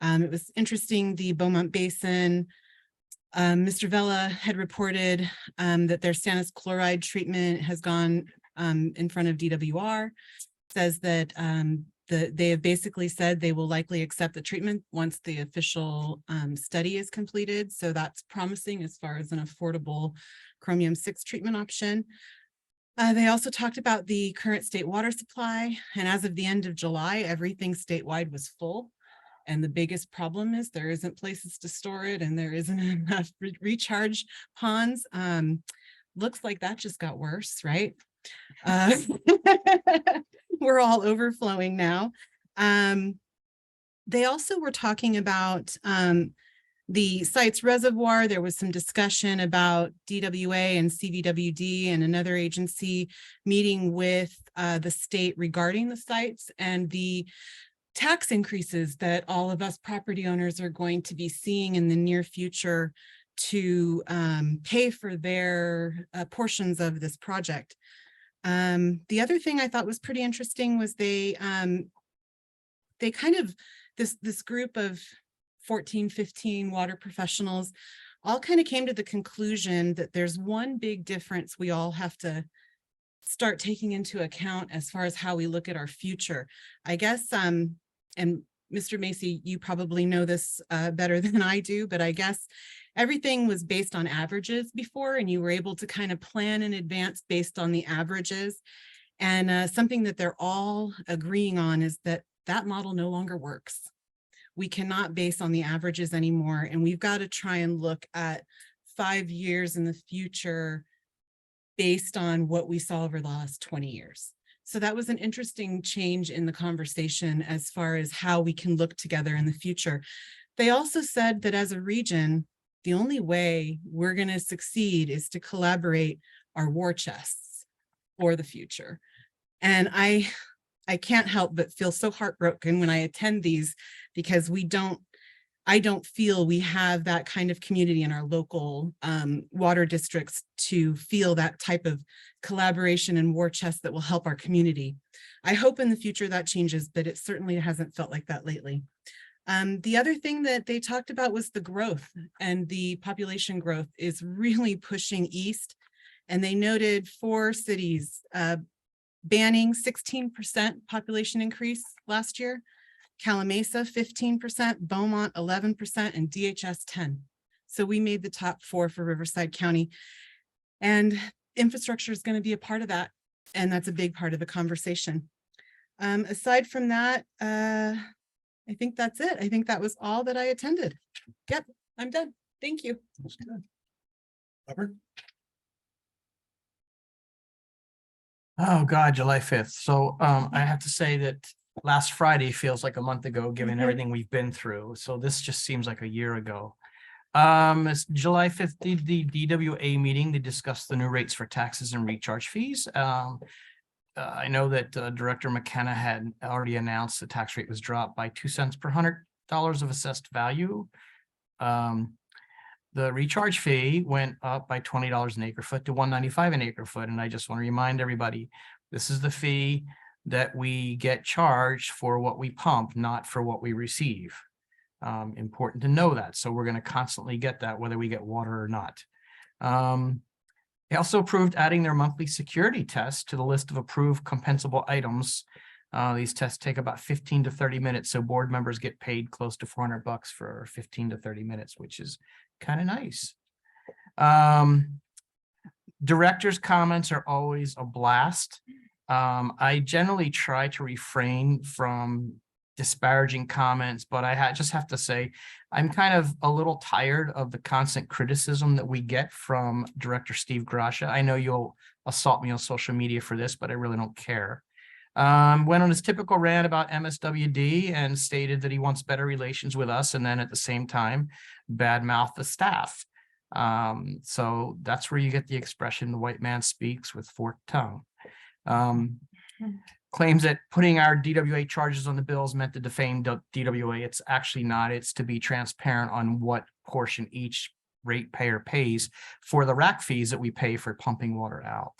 It was interesting, the Beaumont Basin, Mr. Vela had reported that their stannous chloride treatment has gone in front of DWR, says that they have basically said they will likely accept the treatment once the official study is completed. So that's promising as far as an affordable chromium-6 treatment option. They also talked about the current state water supply, and as of the end of July, everything statewide was full. And the biggest problem is there isn't places to store it, and there isn't enough recharge ponds. Looks like that just got worse, right? We're all overflowing now. They also were talking about the site's reservoir. There was some discussion about DWA and CVWD and another agency meeting with the state regarding the sites and the tax increases that all of us property owners are going to be seeing in the near future to pay for their portions of this project. The other thing I thought was pretty interesting was they kind of, this group of 14, 15 water professionals all kind of came to the conclusion that there's one big difference we all have to start taking into account as far as how we look at our future. I guess, and Mr. Macy, you probably know this better than I do, but I guess everything was based on averages before, and you were able to kind of plan in advance based on the averages. And something that they're all agreeing on is that that model no longer works. We cannot base on the averages anymore, and we've got to try and look at 5 years in the future based on what we saw over the last 20 years. So that was an interesting change in the conversation as far as how we can look together in the future. They also said that as a region, the only way we're going to succeed is to collaborate our war chests for the future. And I I can't help but feel so heartbroken when I attend these because I don't feel we have that kind of community in our local water districts to feel that type of collaboration and war chest that will help our community. I hope in the future that changes, but it certainly hasn't felt like that lately. The other thing that they talked about was the growth, and the population growth is really pushing east. And they noted 4 cities, Banning 16% population increase last year, Calamasa 15%, Beaumont 11%, and DHS 10. So we made the top 4 for Riverside County. And infrastructure is going to be a part of that. And that's a big part of the conversation. Aside from that, I think that's it. I think that was all that I attended. Yep, I'm done. Thank you. That's good. Robert? Oh, God, July 5th. So I have to say that last Friday feels like a month ago, given everything we've been through. So this just seems like a year ago. It's July 5th, the DWA meeting, they discussed the new rates for taxes and recharge fees. I know that Director McKenna had already announced the tax rate was dropped by 2 cents per $100 of assessed value. The recharge fee went up by $20 an acre foot to $195 an acre foot. And I just want to remind everybody, this is the fee that we get charged for what we pump, not for what we receive. Important to know that. So we're going to constantly get that, whether we get water or not. They also approved adding their monthly security tests to the list of approved compensable items. These tests take about 15 to 30 minutes. So board members get paid close to $400 for 15 to 30 minutes, which is kind of nice. Directors' comments are always a blast. I generally try to refrain from disparaging comments, but I just have to say, I'm kind of a little tired of the constant criticism that we get from Director Steve Gracia. I know you'll assault me on social media for this, but I really don't care. Went on his typical rant about MSWD and stated that he wants better relations with us, and then at the same time, badmouth the staff. So that's where you get the expression, the white man speaks with forked tongue. Claims that putting our DWA charges on the bills meant to defame DWA. It's actually not. It's to be transparent on what portion each ratepayer pays for the rack fees that we pay for pumping water out.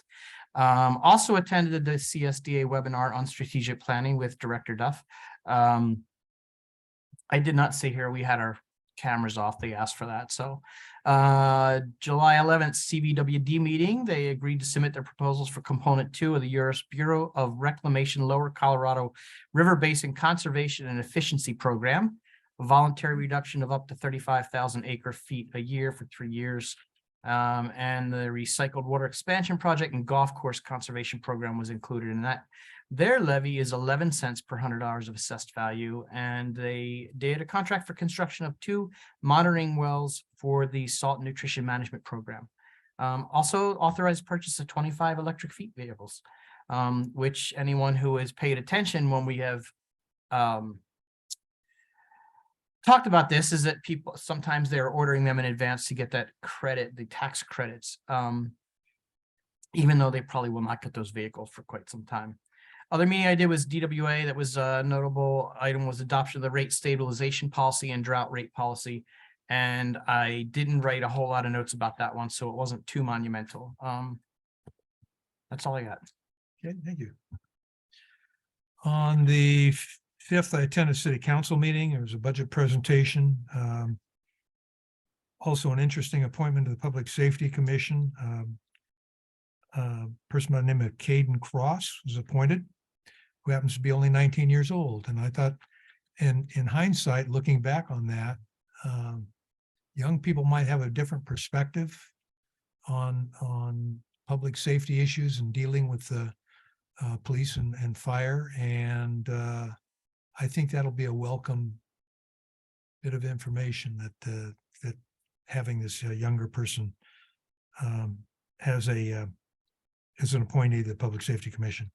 Also attended the CSDA webinar on strategic planning with Director Duff. I did not see here, we had our cameras off, they asked for that. So July 11th CBWD meeting, they agreed to submit their proposals for component 2 of the U.S. Bureau of Reclamation Lower Colorado River Basin Conservation and Efficiency Program, a voluntary reduction of up to 35,000 acre feet a year for 3 years. And the recycled water expansion project and golf course conservation program was included in that. Their levy is 11 cents per $100 of assessed value, and they did a contract for construction of 2 monitoring wells for the salt nutrition management program. Also authorized purchase of 25 electric fleet vehicles, which anyone who has paid attention when we have talked about this is that people sometimes they're ordering them in advance to get that credit, the tax credits, even though they probably will not get those vehicles for quite some time. Other meeting I did was DWA. That was a notable item was adoption of the rate stabilization policy and drought rate policy. And I didn't write a whole lot of notes about that one, so it wasn't too monumental. That's all I got. Okay, thank you. On the 5th, I attended a city council meeting. There was a budget presentation. Also an interesting appointment to the Public Safety Commission. A person by the name of Caden Cross was appointed, who happens to be only 19 years old. And I thought, in hindsight, looking back on that, young people might have a different perspective on public safety issues and dealing with the police and fire. And I think that'll be a welcome bit of information that that having this younger person as an appointee to the Public Safety Commission.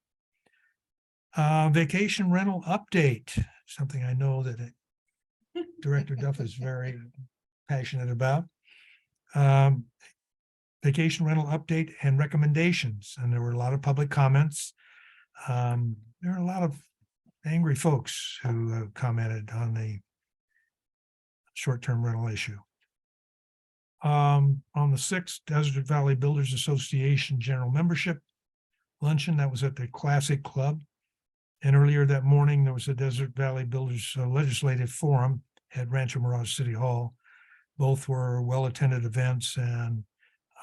Vacation rental update, something I know that Director Duff is very passionate about. Vacation rental update and recommendations, and there were a lot of public comments. There are a lot of angry folks who commented on the short-term rental issue. On the 6th, Desert Valley Builders Association General Membership Luncheon, that was at the Classic Club. And earlier that morning, there was a Desert Valley Builders Legislative Forum at Rancho Mirage City Hall. Both were well-attended events, and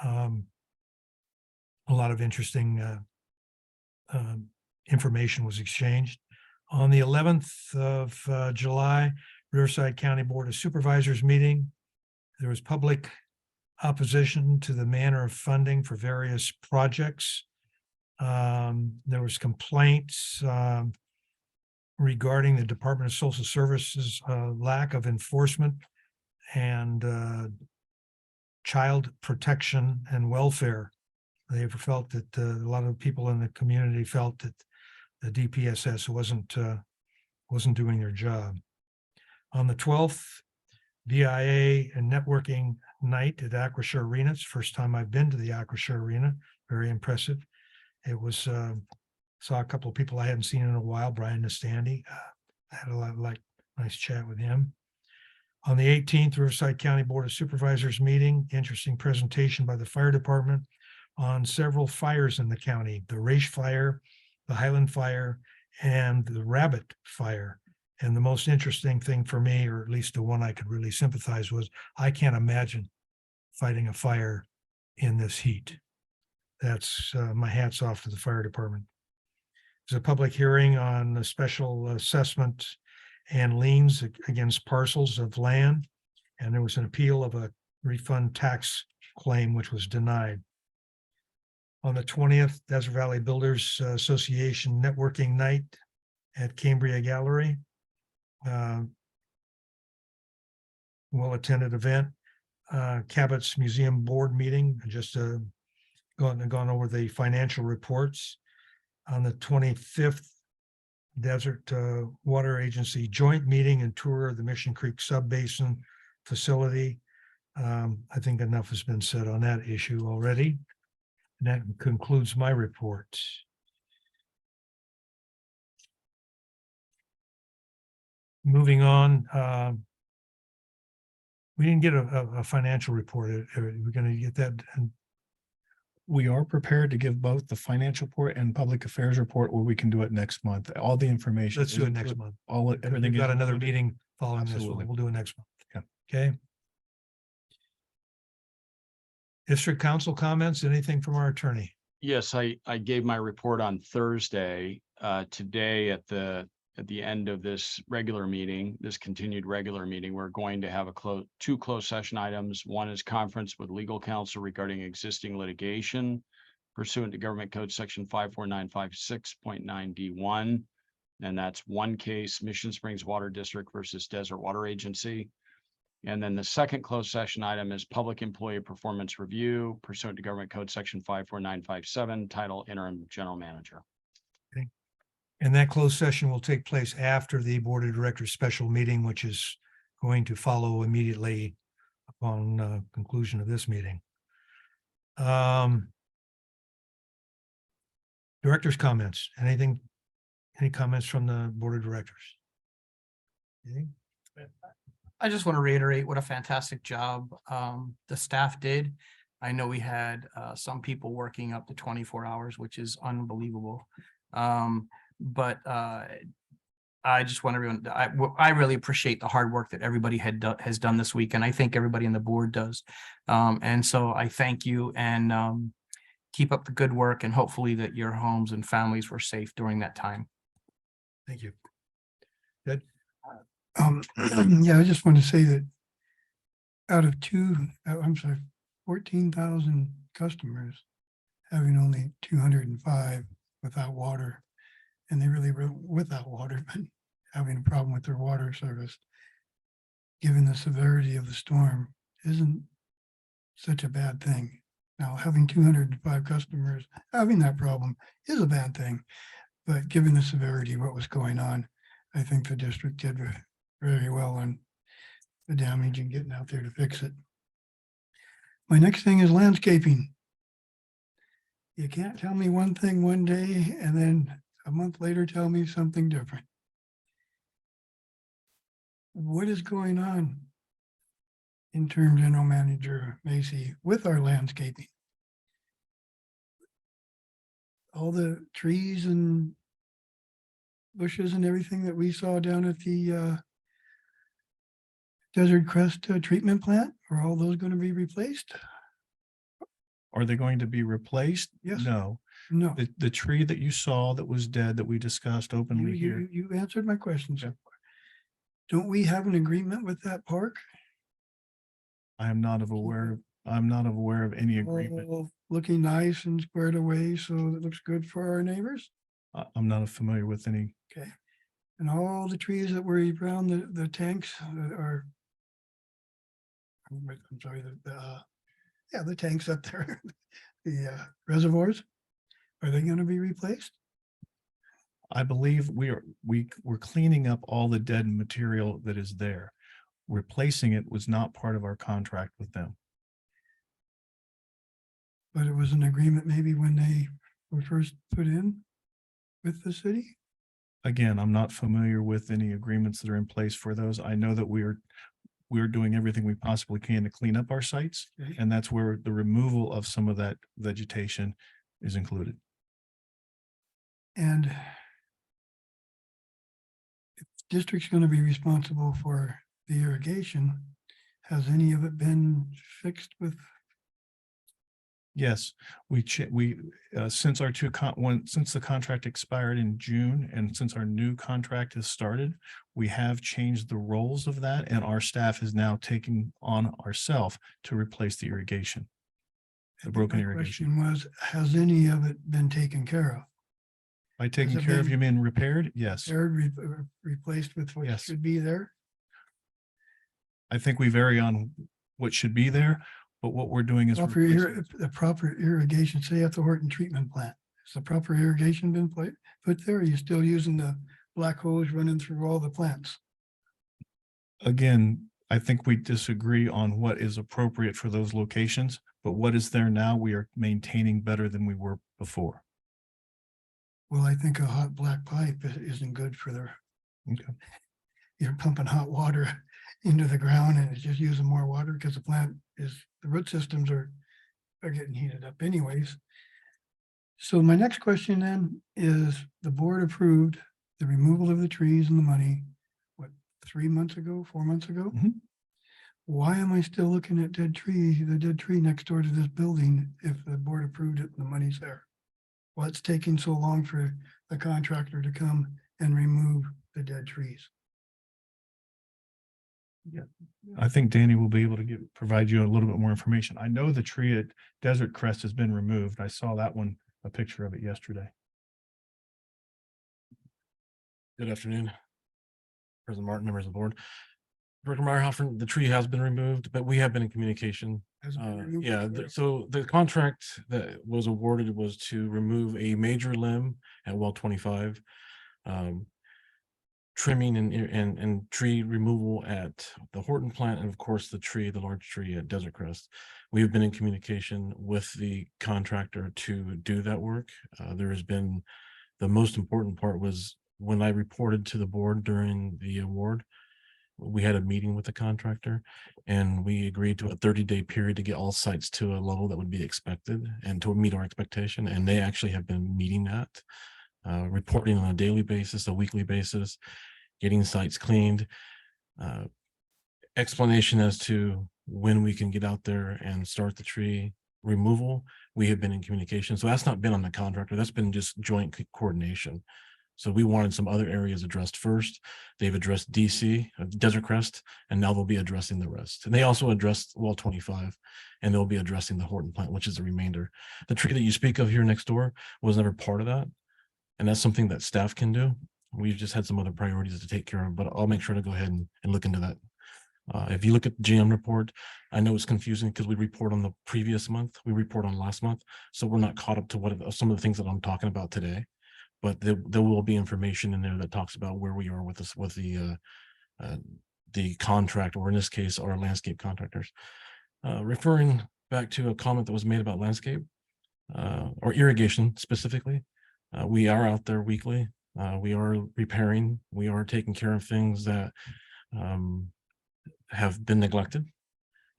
a lot of interesting information was exchanged. On the 11th of July, Riverside County Board of Supervisors meeting. There was public opposition to the manner of funding for various projects. There was complaints regarding the Department of Social Services lack of enforcement and child protection and welfare. They felt that a lot of people in the community felt that the DPSS wasn't doing their job. On the 12th, VIA and networking night at Acrisure Arena. It's the first time I've been to the Acrisure Arena. Very impressive. It was, saw a couple of people I hadn't seen in a while, Brian Nastandi. I had a nice chat with him. On the 18th, Riverside County Board of Supervisors meeting, interesting presentation by the fire department on several fires in the county, the Raish Fire, the Highland Fire, and the Rabbit Fire. And the most interesting thing for me, or at least the one I could really sympathize, was I can't imagine fighting a fire in this heat. That's my hat's off to the fire department. There's a public hearing on the special assessment and liens against parcels of land. And there was an appeal of a refund tax claim, which was denied. On the 20th, Desert Valley Builders Association networking night at Cambria Gallery. Well-attended event. Cabot's Museum Board meeting, just gone over the financial reports. On the 25th, Desert Water Agency joint meeting and tour of the Mission Creek Subbasin facility. I think enough has been said on that issue already. And that concludes my report. Moving on, we didn't get a financial report. We're going to get that. And We are prepared to give both the financial report and public affairs report, or we can do it next month. All the information. let's do is it next included. month. Everything We've got is another included. meeting following this Absolutely. one. We'll do it next month. Yeah. Okay. District Council comments, anything from our attorney? Yes, I gave my report on Thursday. Today at the end of this regular meeting, this continued regular meeting, we're going to have two closed session items. One is conference with legal counsel regarding existing litigation pursuant to Government Code Section 54956.9D1. And that's one case, Mission Springs Water District versus Desert Water Agency. And then the second closed session item is public employee performance review pursuant to Government Code Section 54957, title interim general manager. And that closed session will take place after the Board of Directors special meeting, which is going to follow immediately upon conclusion of this meeting. Directors' comments, anything, any comments from the Board of Directors? Anything? I just want to reiterate what a fantastic job the staff did. I know we had some people working up to 24 hours, which is unbelievable. But I just want everyone, I really appreciate the hard work that everybody has done this week, and I think everybody on the board does. And so I thank you, and keep up the good work, and hopefully that your homes and families were safe during that time. Thank you. Good. Yeah, I just want to say that out of 14,000 customers, having only 205 without water, and they really were without water, but having a problem with their water service, given the severity of the storm, isn't such a bad thing. Now, having 205 customers having that problem is a bad thing, but given the severity of what was going on, I think the district did very well on the damage and getting out there to fix it. My next thing is landscaping. You can't tell me one thing one day and then a month later tell me something different. What is going on, interim general manager Macy, with our landscaping? All the trees and bushes and everything that we saw down at the Desert Crest treatment plant, are all those going to be replaced? Are they going to be replaced? Yes. No. No. The tree that you saw that was dead that we discussed openly here. You answered my question so far. Don't we have an agreement with that park? I'm not aware of any agreement. All looking nice and squared away, so it looks good for our neighbors? I'm not familiar with any. Okay. And all the trees that were around the tanks are, I'm sorry, the tanks up there, the reservoirs, are they going to be replaced? I believe we're cleaning up all the dead material that is there. Replacing it was not part of our contract with them. But it was an agreement maybe when they were first put in with the city? Again, I'm not familiar with any agreements that are in place for those. I know that we're doing everything we possibly can to clean up our sites, Okay. and that's where the removal of some of that vegetation is included. And if the district's going to be responsible for the irrigation, has any of it been fixed with? Yes, since our since the contract expired in June and since our new contract has started, we have changed the roles of that, and our staff is now taking on ourselves to replace the irrigation. The broken My irrigation. question was, has any of it been taken care of? By taking it care of, been you mean repaired? Yes. Replaced with what Yes. should be there? I think we vary on what should be there, but what we're doing is The proper irrigation, say at the Horton treatment plant, has the proper irrigation been put there? Or are you still using the black hose running through all the plants? again, I think we disagree on what is appropriate for those locations, but what is there now, we are maintaining better than we were before. Well, I think a hot black pipe isn't good for their, Okay. you're pumping hot water into the ground and it's just using more water because the root systems are getting heated up anyways. So my next question then is, the board approved the removal of the trees and the money, what, 3 months ago, 4 months ago? Mhm. Why am I still looking at the dead tree next door to this building if the board approved it and the money's there? What's taking so long for the contractor to come and remove the dead trees? I think Danny will be able to provide you a little bit more information. I know the tree at Desert Crest has been removed. I saw that one, a picture of it yesterday. Good afternoon, President Martin, members of the board. Director Meyerhofer, the tree has been removed, but we have been in communication. Has it been removed Yeah, before? so the contract that was awarded was to remove a major limb at well 25. Trimming and tree removal at the Horton plant, and of course the large tree at Desert Crest. We have been in communication with the contractor to do that work. There has been, the most important part was when I reported to the board during the award, we had a meeting with the contractor and we agreed to a 30-day period to get all sites to a level that would be expected and to meet our expectation. And they actually have been meeting that. Reporting on a daily basis, a weekly basis, getting sites cleaned, explanation as to when we can get out there and start the tree removal. We have been in communication. So that's not been on the contractor. That's been just joint coordination. So we wanted some other areas addressed first. They've addressed DC, Desert Crest, and now they'll be addressing the rest. And they also addressed well 25, and they'll be addressing the Horton plant, which is the remainder. The tree that you speak of here next door was never part of that. And that's something that staff can do. We've just had some other priorities to take care of, but I'll make sure to go ahead and look into that. If you look at the GM report, I know it's confusing because we report on the previous month, we report on last month. So we're not caught up to what some of the things that I'm talking about today, but there will be information in there that talks about where we are with this, with the contract, or in this case, our landscape contractors. Referring back to a comment that was made about landscape or irrigation specifically, We are out there weekly. We are repairing. We are taking care of things that have been neglected.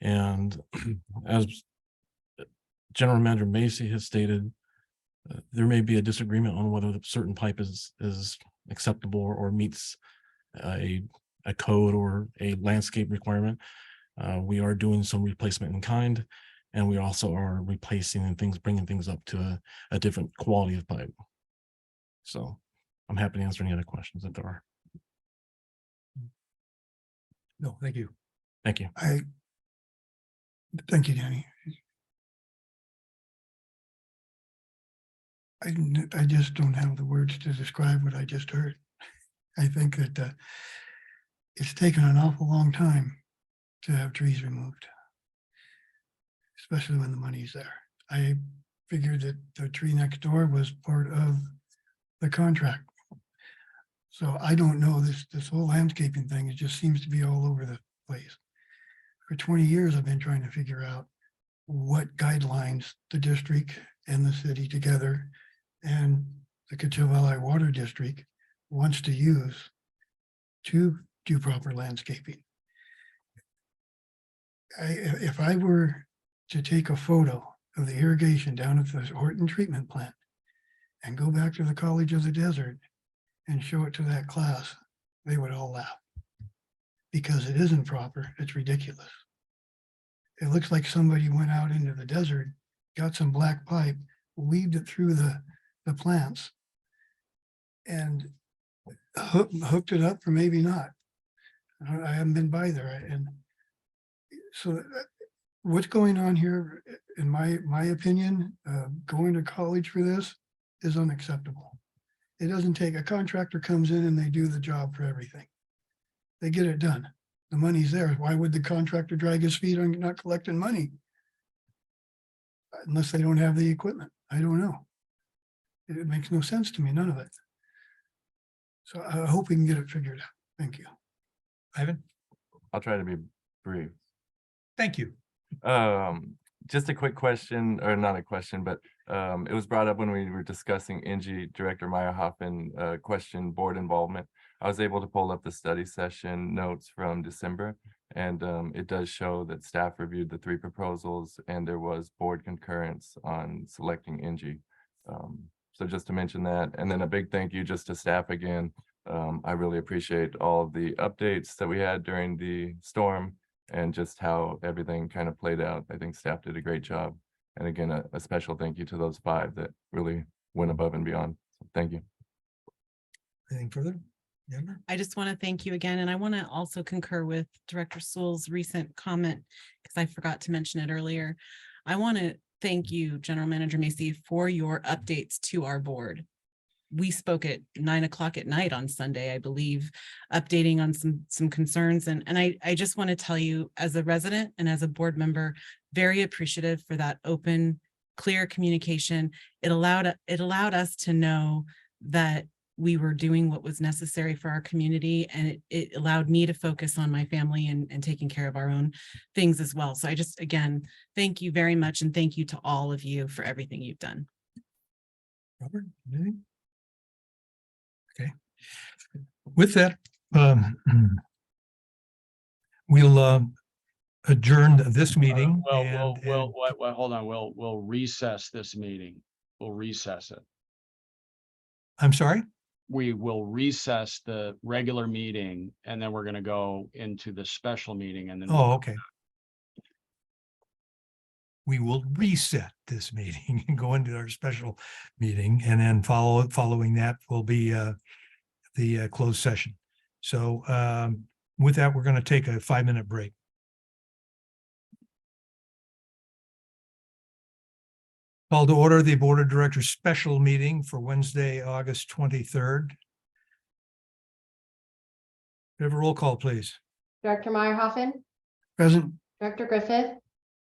And as General Manager Macy has stated, there may be a disagreement on whether the certain pipe is acceptable or meets a code or a landscape requirement. We are doing some replacement in kind, and we also are replacing and bringing things up to a different quality of pipe. So I'm happy to answer any other questions if there are. No, thank you. Thank you. Thank you, Danny. I just don't have the words to describe what I just heard. I think that it's taken an awful long time to have trees removed, especially when the money's there. I figured that the tree next door was part of the contract. So I don't know, this whole landscaping thing, it just seems to be all over the place. For 20 years, I've been trying to figure out what guidelines the district and the city together and the Coachella Valley Water District wants to use to do proper landscaping. If I were to take a photo of the irrigation down at the Horton treatment plant and go back to the College of the Desert and show it to that class, they would all laugh. Because it isn't proper, it's ridiculous. It looks like somebody went out into the desert, got some black pipe, weaved it through the plants, and hooked it up, or maybe not. I haven't been by there. And so what's going on here, in my opinion, going to college for this is unacceptable. It doesn't take, a contractor comes in and they do the job for everything. They get it done. The money's there. Why would the contractor drag his feet on not collecting money? Unless they don't have the equipment. I don't know. It makes no sense to me, none of it. So I hope we can get it figured out. Thank you. Ivan? I'll try to be brief. Thank you. Just a quick question, or not a question, but it was brought up when we were discussing Engie, Director Meyerhoffen questioned board involvement. I was able to pull up the study session notes from December, and it does show that staff reviewed the 3 proposals and there was board concurrence on selecting Engie. So just to mention that, and then a big thank you just to staff again. I really appreciate all of the updates that we had during the storm and just how everything kind of played out. I think staff did a great job. And again, a special thank you to those 5 that really went above and beyond. So thank you. Anything further? Amber? I just want to thank you again, and I want to also concur with Director Sewell's recent comment, because I forgot to mention it earlier. I want to thank you, General Manager Macy, for your updates to our board. We spoke at 9 o'clock at night on Sunday, I believe, updating on some concerns. And I just want to tell you, as a resident and as a board member, very appreciative for that open, clear communication. It allowed us to know that we were doing what was necessary for our community, and it allowed me to focus on my family and taking care of our own things as well. So I just, again, thank you very much, and thank you to all of you for everything you've done. Robert, anything? Okay. With that, we'll adjourn this meeting. Hold on, we'll recess this meeting. We'll recess it. I'm sorry? We will recess the regular meeting and then we're going to go into the special meeting and then. Oh, okay. We will reset this meeting and go into our special meeting, and then following that will be the closed session. So with that, we're going to take a 5-minute break. Call to order the Board of Directors special meeting for Wednesday, August 23rd. We have a roll call, please. Director Meyerhoffen, Present. Director Griffith,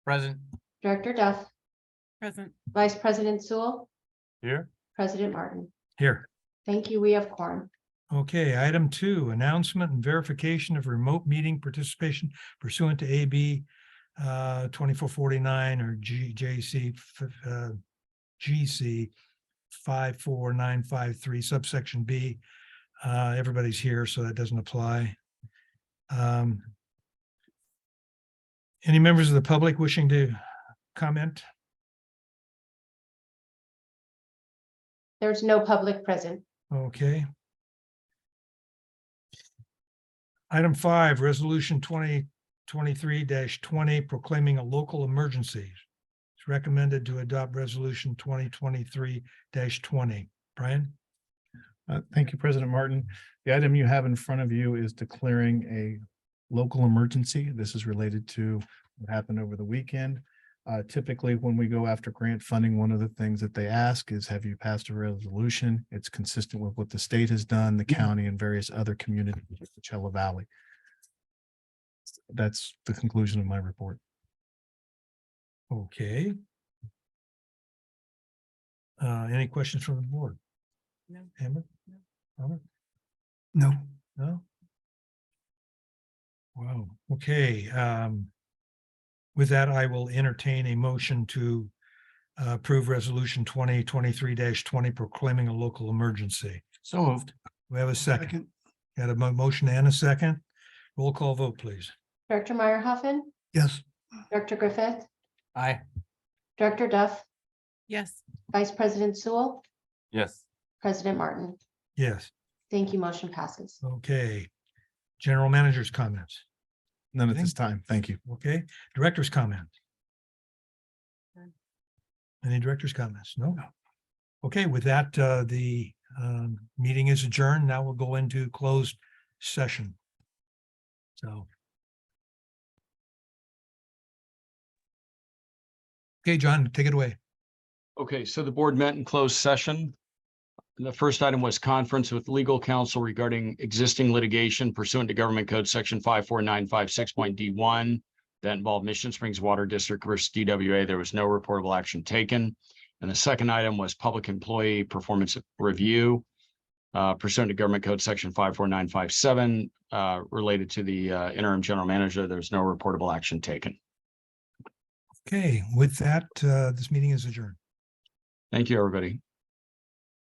Present. Director Duff, Present. Vice President Sewell, Here. President Martin. Here. Thank you. We have quorum. Okay, item 2, announcement and verification of remote meeting participation pursuant to AB 2449 or GC 54953 subsection B. Everybody's here, so that doesn't apply. Any members of the public wishing to comment? There's no public present. Okay. Item 5, resolution 2023-20 proclaiming a local emergency. It's recommended to adopt resolution 2023-20. Brian? Thank you, President Martin. The item you have in front of you is declaring a local emergency. This is related to what happened over the weekend. Typically, when we go after grant funding, one of the things that they ask is, have you passed a resolution? It's consistent with what the state has done, the county, and various other communities, like the Coachella Valley. That's the conclusion of my report. Okay. Any questions from the board? No. Amber? Robert? No. No? Wow, okay. With that, I will entertain a motion to approve resolution 2023-20 proclaiming a local emergency. So moved. We have a second. Got a motion and a second. Roll call vote, please. Director Meyerhoffen, Yes. Director Griffith, Aye. Director Duff, Yes. Vice President Sewell, Yes. President Martin. Yes, Thank you. Motion passes. okay. General manager's comments. None at this time. Thank you. Okay, director's comment. Any director's comments? No? Okay, with that, the meeting is adjourned. Now we'll go into closed session. So. Okay, John, take it away. Okay, so the board met in closed session. The first item was conference with legal counsel regarding existing litigation pursuant to Government Code Section 54956.d1 that involved Mission Springs Water District versus DWA. There was no reportable action taken. And the second item was public employee performance review pursuant to Government Code Section 54957 related to the interim general manager. There's no reportable action taken. Okay, with that, this meeting is adjourned. Thank you, everybody.